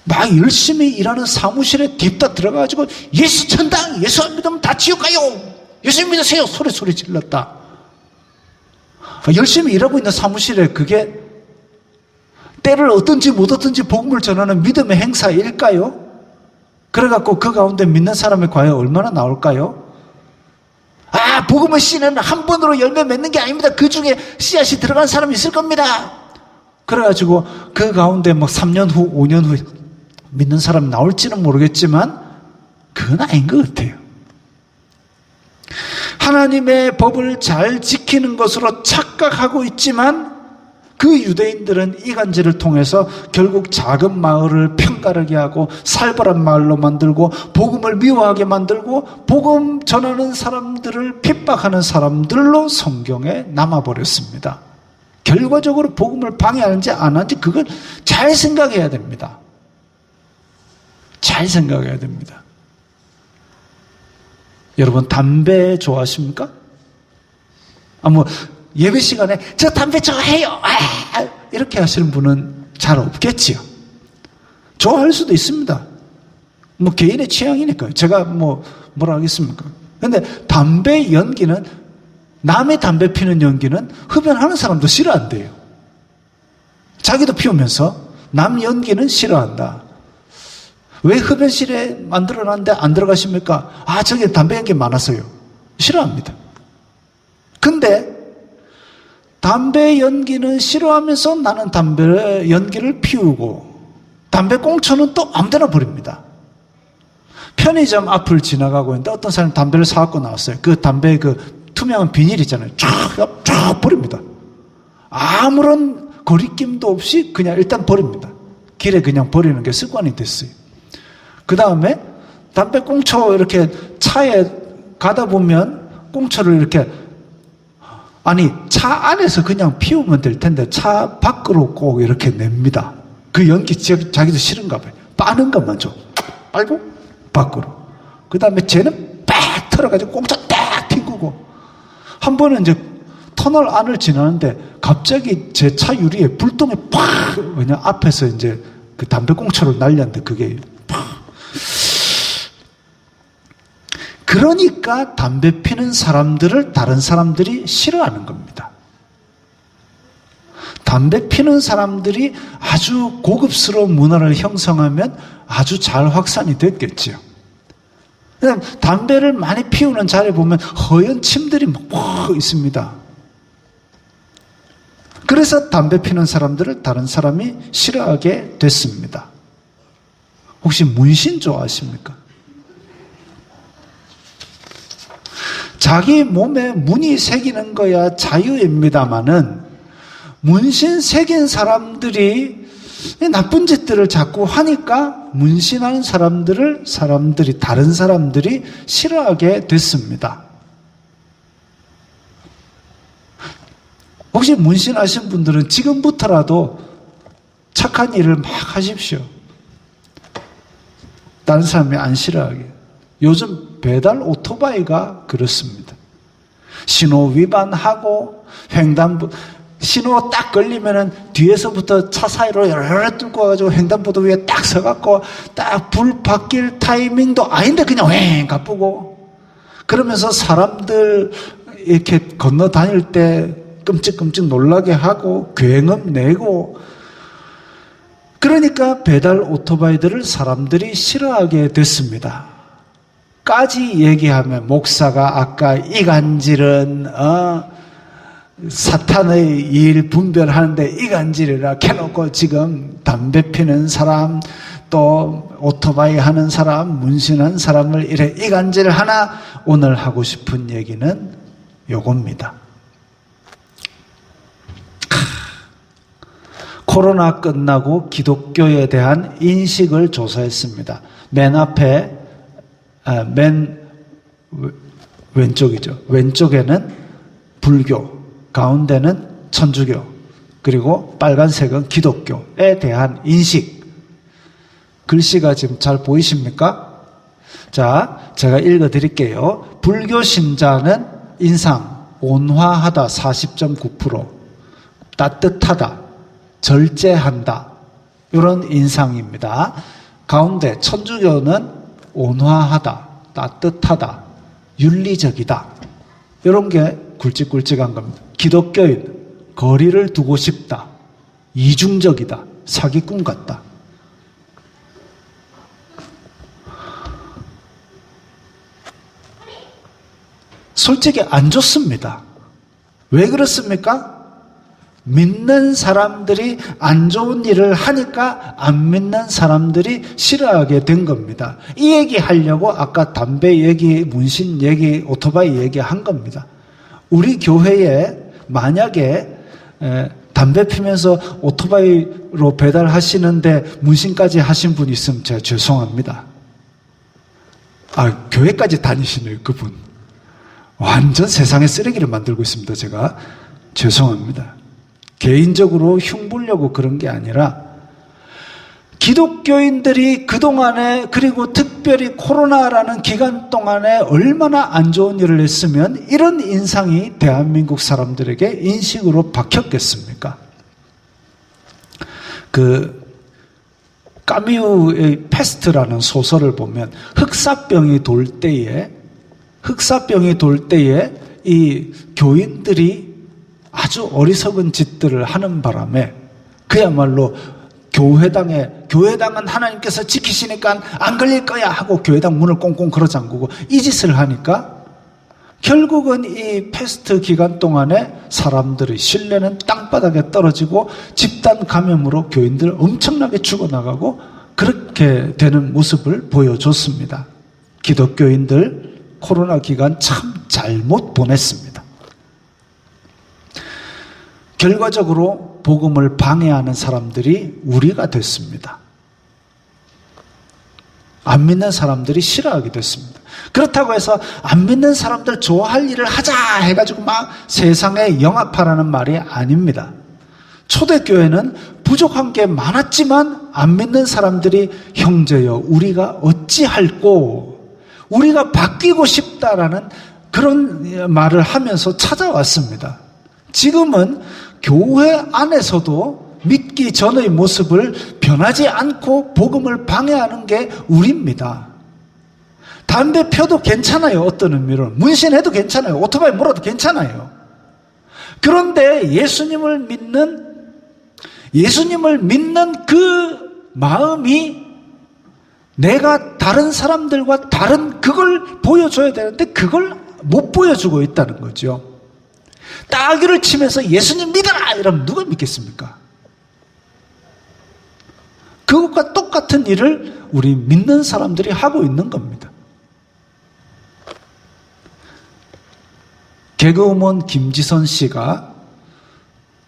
막 열심히 일하는 사무실에 딥다 들어가가지고 예수 천당, 예수 안 믿으면 다 지옥 가요, 예수 믿으세요 소리 질렀다. 열심히 일하고 있는 사무실에 그게 때를 얻든지 못 얻든지 복음을 전하는 믿음의 행사일까요? 그래갖고 그 가운데 믿는 사람이 과연 얼마나 나올까요? 복음의 씨는 한 번으로 열매 맺는 게 아닙니다. 그 중에 씨앗이 들어간 사람이 있을 겁니다. 그래가지고 그 가운데 3년 후, 5년 후에 믿는 사람이 나올지는 모르겠지만 그건 아닌 것 같아요. 하나님의 법을 잘 지키는 것으로 착각하고 있지만 그 유대인들은 이간질을 통해서 결국 작은 마을을 편가르게 하고 살벌한 마을로 만들고 복음을 미워하게 만들고 복음 전하는 사람들을 핍박하는 사람들로 성경에 남아버렸습니다. 결과적으로 복음을 방해하는지 안 하는지 그걸 잘 생각해야 됩니다. 잘 생각해야 됩니다. 여러분 담배 좋아하십니까? 예배 시간에 저 담배 좋아해요 이렇게 하시는 분은 잘 없겠지요. 좋아할 수도 있습니다. 개인의 취향이니까요. 제가 뭐라 하겠습니까? 근데 담배 연기는, 남의 담배 피는 연기는 흡연하는 사람도 싫어한대요. 자기도 피우면서 남 연기는 싫어한다. 왜 흡연실에 만들어놨는데 안 들어가십니까? 저기 담배 연기 많아서요. 싫어합니다. 근데 담배 연기는 싫어하면서 나는 담배 연기를 피우고 담배 꽁초는 또 아무데나 버립니다. 편의점 앞을 지나가고 있는데 어떤 사람이 담배를 사갖고 나왔어요. 그 담배 투명한 비닐 있잖아요. 쫙 버립니다. 아무런 거리낌도 없이 그냥 일단 버립니다. 길에 그냥 버리는 게 습관이 됐어요. 그 다음에 담배 꽁초 이렇게 차에 가다 보면 꽁초를 이렇게 차 안에서 그냥 피우면 될 텐데 차 밖으로 꼭 이렇게 냅니다. 그 연기 자기도 싫은가 봐요. 빠는 것만 좀 빨고 밖으로. 그 다음에 쟤는 빡 털어가지고 꽁초 딱 튕기고 한 번은 이제 터널 안을 지나는데 갑자기 제 차 유리에 불똥이 팍 그냥 앞에서 이제 그 담배 꽁초를 날렸는데 그게 팍. 그러니까 담배 피는 사람들을 다른 사람들이 싫어하는 겁니다. 담배 피는 사람들이 아주 고급스러운 문화를 형성하면 아주 잘 확산이 됐겠지요. 담배를 많이 피우는 자리에 보면 허연 침들이 막 있습니다. 그래서 담배 피는 사람들을 다른 사람이 싫어하게 됐습니다. 혹시 문신 좋아하십니까? 자기 몸에 문이 새기는 거야 자유입니다마는 문신 새긴 사람들이 나쁜 짓들을 자꾸 하니까 문신하는 다른 사람들이 싫어하게 됐습니다. 혹시 문신하신 분들은 지금부터라도 착한 일을 막 하십시오. 다른 사람이 안 싫어하게. 요즘 배달 오토바이가 그렇습니다. 신호 위반하고 횡단보 신호 딱 걸리면은 뒤에서부터 차 사이로 여러 뚫고 와가지고 횡단보도 위에 딱 서갖고 딱 불 바뀔 타이밍도 아닌데 그냥 휑 가쁘고 그러면서 사람들 이렇게 건너 다닐 때 끔찍끔찍 놀라게 하고 굉음 내고 그러니까 배달 오토바이들을 사람들이 싫어하게 됐습니다. 까지 얘기하면 목사가 아까 이간질은 사탄의 일 분별하는데 이간질이라 켜놓고 지금 담배 피는 사람 또 오토바이 하는 사람 문신한 사람을 이래 이간질 하나 오늘 하고 싶은 얘기는 요겁니다. 코로나 끝나고 기독교에 대한 인식을 조사했습니다. 맨 앞에 맨 왼쪽이죠. 왼쪽에는 불교, 가운데는 천주교, 그리고 빨간색은 기독교에 대한 인식. 글씨가 지금 잘 보이십니까? 자, 제가 읽어드릴게요. 불교 신자는 인상, 온화하다 40.9%, 따뜻하다, 절제한다, 이런 인상입니다. 가운데 천주교는 온화하다, 따뜻하다, 윤리적이다, 이런 게 굵직굵직한 겁니다. 기독교인, 거리를 두고 싶다, 이중적이다, 사기꾼 같다. 솔직히 안 좋습니다. 왜 그렇습니까? 믿는 사람들이 안 좋은 일을 하니까 안 믿는 사람들이 싫어하게 된 겁니다. 이 얘기 하려고 아까 담배 얘기, 문신 얘기, 오토바이 얘기 한 겁니다. 우리 교회에 만약에 담배 피면서 오토바이로 배달하시는데 문신까지 하신 분 있으면 제가 죄송합니다. 교회까지 다니시네요, 그분. 완전 세상에 쓰레기를 만들고 있습니다, 제가. 죄송합니다. 개인적으로 흉보려고 그런 게 아니라 기독교인들이 그동안에 그리고 특별히 코로나라는 기간 동안에 얼마나 안 좋은 일을 했으면 이런 인상이 대한민국 사람들에게 인식으로 박혔겠습니까? 까뮤의 페스트라는 소설을 보면 흑사병이 돌 때에 이 교인들이 아주 어리석은 짓들을 하는 바람에 그야말로 교회당은 하나님께서 지키시니까 안 걸릴 거야 하고 교회당 문을 꽁꽁 걸어 잠그고 이 짓을 하니까 결국은 이 패스트 기간 동안에 사람들의 신뢰는 땅바닥에 떨어지고 집단 감염으로 교인들 엄청나게 죽어나가고 그렇게 되는 모습을 보여줬습니다. 기독교인들 코로나 기간 참 잘못 보냈습니다. 결과적으로 복음을 방해하는 사람들이 우리가 됐습니다. 안 믿는 사람들이 싫어하게 됐습니다. 그렇다고 해서 안 믿는 사람들 좋아할 일을 하자 해가지고 막 세상에 영합하라는 말이 아닙니다. 초대교회는 부족한 게 많았지만 안 믿는 사람들이 형제여 우리가 어찌할꼬 우리가 바뀌고 싶다라는 그런 말을 하면서 찾아왔습니다. 지금은 교회 안에서도 믿기 전의 모습을 변하지 않고 복음을 방해하는 게 우리입니다. 담배 펴도 괜찮아요. 어떤 의미로 문신해도 괜찮아요. 오토바이 몰아도 괜찮아요. 그런데 예수님을 믿는 그 마음이 내가 다른 사람들과 다른 그걸 보여줘야 되는데 그걸 못 보여주고 있다는 거죠. 따귀를 치면서 예수님 믿어라 이러면 누가 믿겠습니까? 그것과 똑같은 일을 우리 믿는 사람들이 하고 있는 겁니다. 개그우먼 김지선 씨가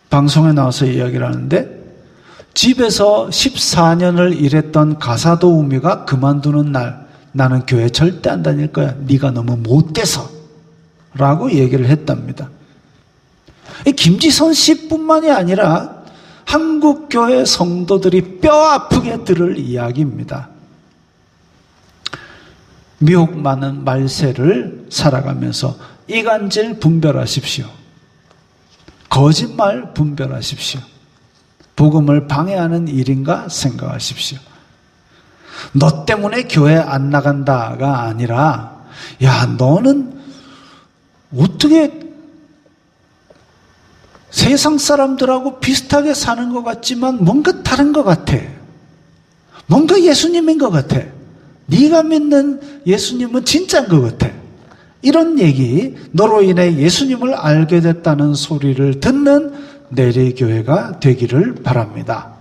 방송에 나와서 이야기를 하는데 집에서 14년을 일했던 가사도우미가 그만두는 날 나는 교회 절대 안 다닐 거야. 네가 너무 못돼서 라고 얘기를 했답니다. 김지선 씨뿐만이 아니라 한국교회 성도들이 뼈 아프게 들을 이야기입니다. 미혹 많은 말세를 살아가면서 이간질 분별하십시오. 거짓말 분별하십시오. 복음을 방해하는 일인가 생각하십시오. 너 때문에 교회 안 나간다가 아니라, 야, 너는 어떻게 세상 사람들하고 비슷하게 사는 것 같지만 뭔가 다른 것 같아. 뭔가 예수님인 것 같아. 네가 믿는 예수님은 진짜인 것 같아. 이런 얘기, 너로 인해 예수님을 알게 됐다는 소리를 듣는 내리교회가 되기를 바랍니다.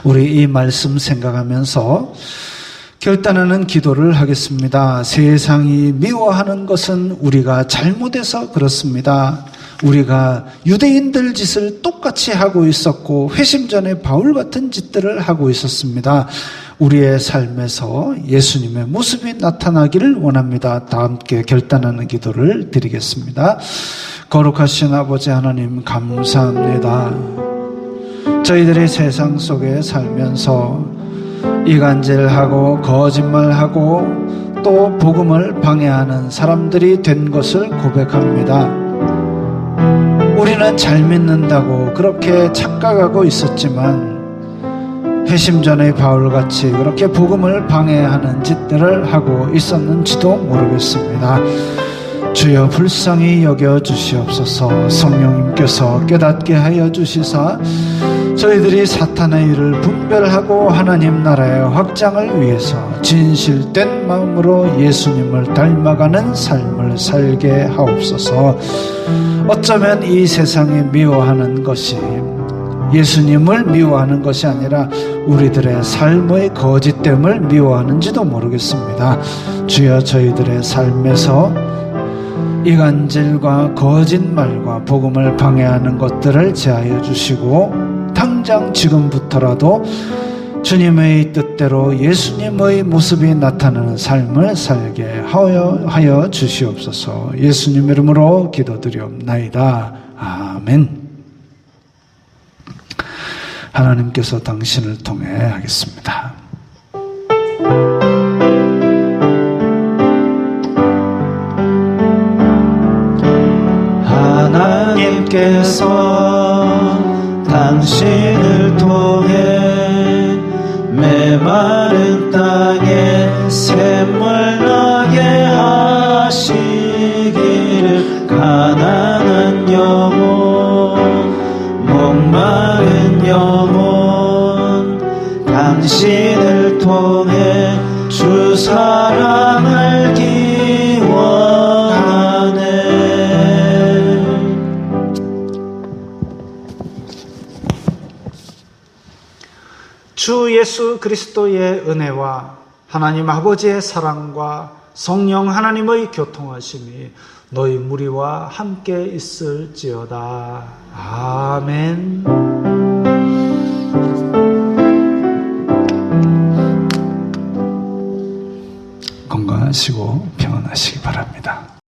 우리 이 말씀 생각하면서 결단하는 기도를 하겠습니다. 세상이 미워하는 것은 우리가 잘못해서 그렇습니다. 우리가 유대인들 짓을 똑같이 하고 있었고 회심전에 바울 같은 짓들을 하고 있었습니다. 우리의 삶에서 예수님의 모습이 나타나기를 원합니다. 다 함께 결단하는 기도를 드리겠습니다. 거룩하신 아버지 하나님, 감사합니다. 저희들이 세상 속에 살면서 이간질하고 거짓말하고 또 복음을 방해하는 사람들이 된 것을 고백합니다. 우리는 잘 믿는다고 그렇게 착각하고 있었지만 회심전의 바울같이 그렇게 복음을 방해하는 짓들을 하고 있었는지도 모르겠습니다. 주여 불쌍히 여겨주시옵소서. 성령님께서 깨닫게 하여 주시사 저희들이 사탄의 일을 분별하고 하나님 나라의 확장을 위해서 진실된 마음으로 예수님을 닮아가는 삶을 살게 하옵소서. 어쩌면 이 세상이 미워하는 것이 예수님을 미워하는 것이 아니라 우리들의 삶의 거짓됨을 미워하는지도 모르겠습니다. 주여 저희들의 삶에서 이간질과 거짓말과 복음을 방해하는 것들을 제하여 주시고 당장 지금부터라도 주님의 뜻대로 예수님의 모습이 나타나는 삶을 살게 하여 주시옵소서. 예수님 이름으로 기도드리옵나이다. 아멘. 하나님께서 당신을 통해 하겠습니다. 하나님께서 당신을 통해 메마른 땅에 샘물 나게 하시기를 가난한 영혼 목마른 영혼 당신을 통해 주 사랑을 기원하네. 주 예수 그리스도의 은혜와 하나님 아버지의 사랑과 성령 하나님의 교통하심이 너희 무리와 함께 있을지어다. 아멘. 건강하시고 평안하시기 바랍니다.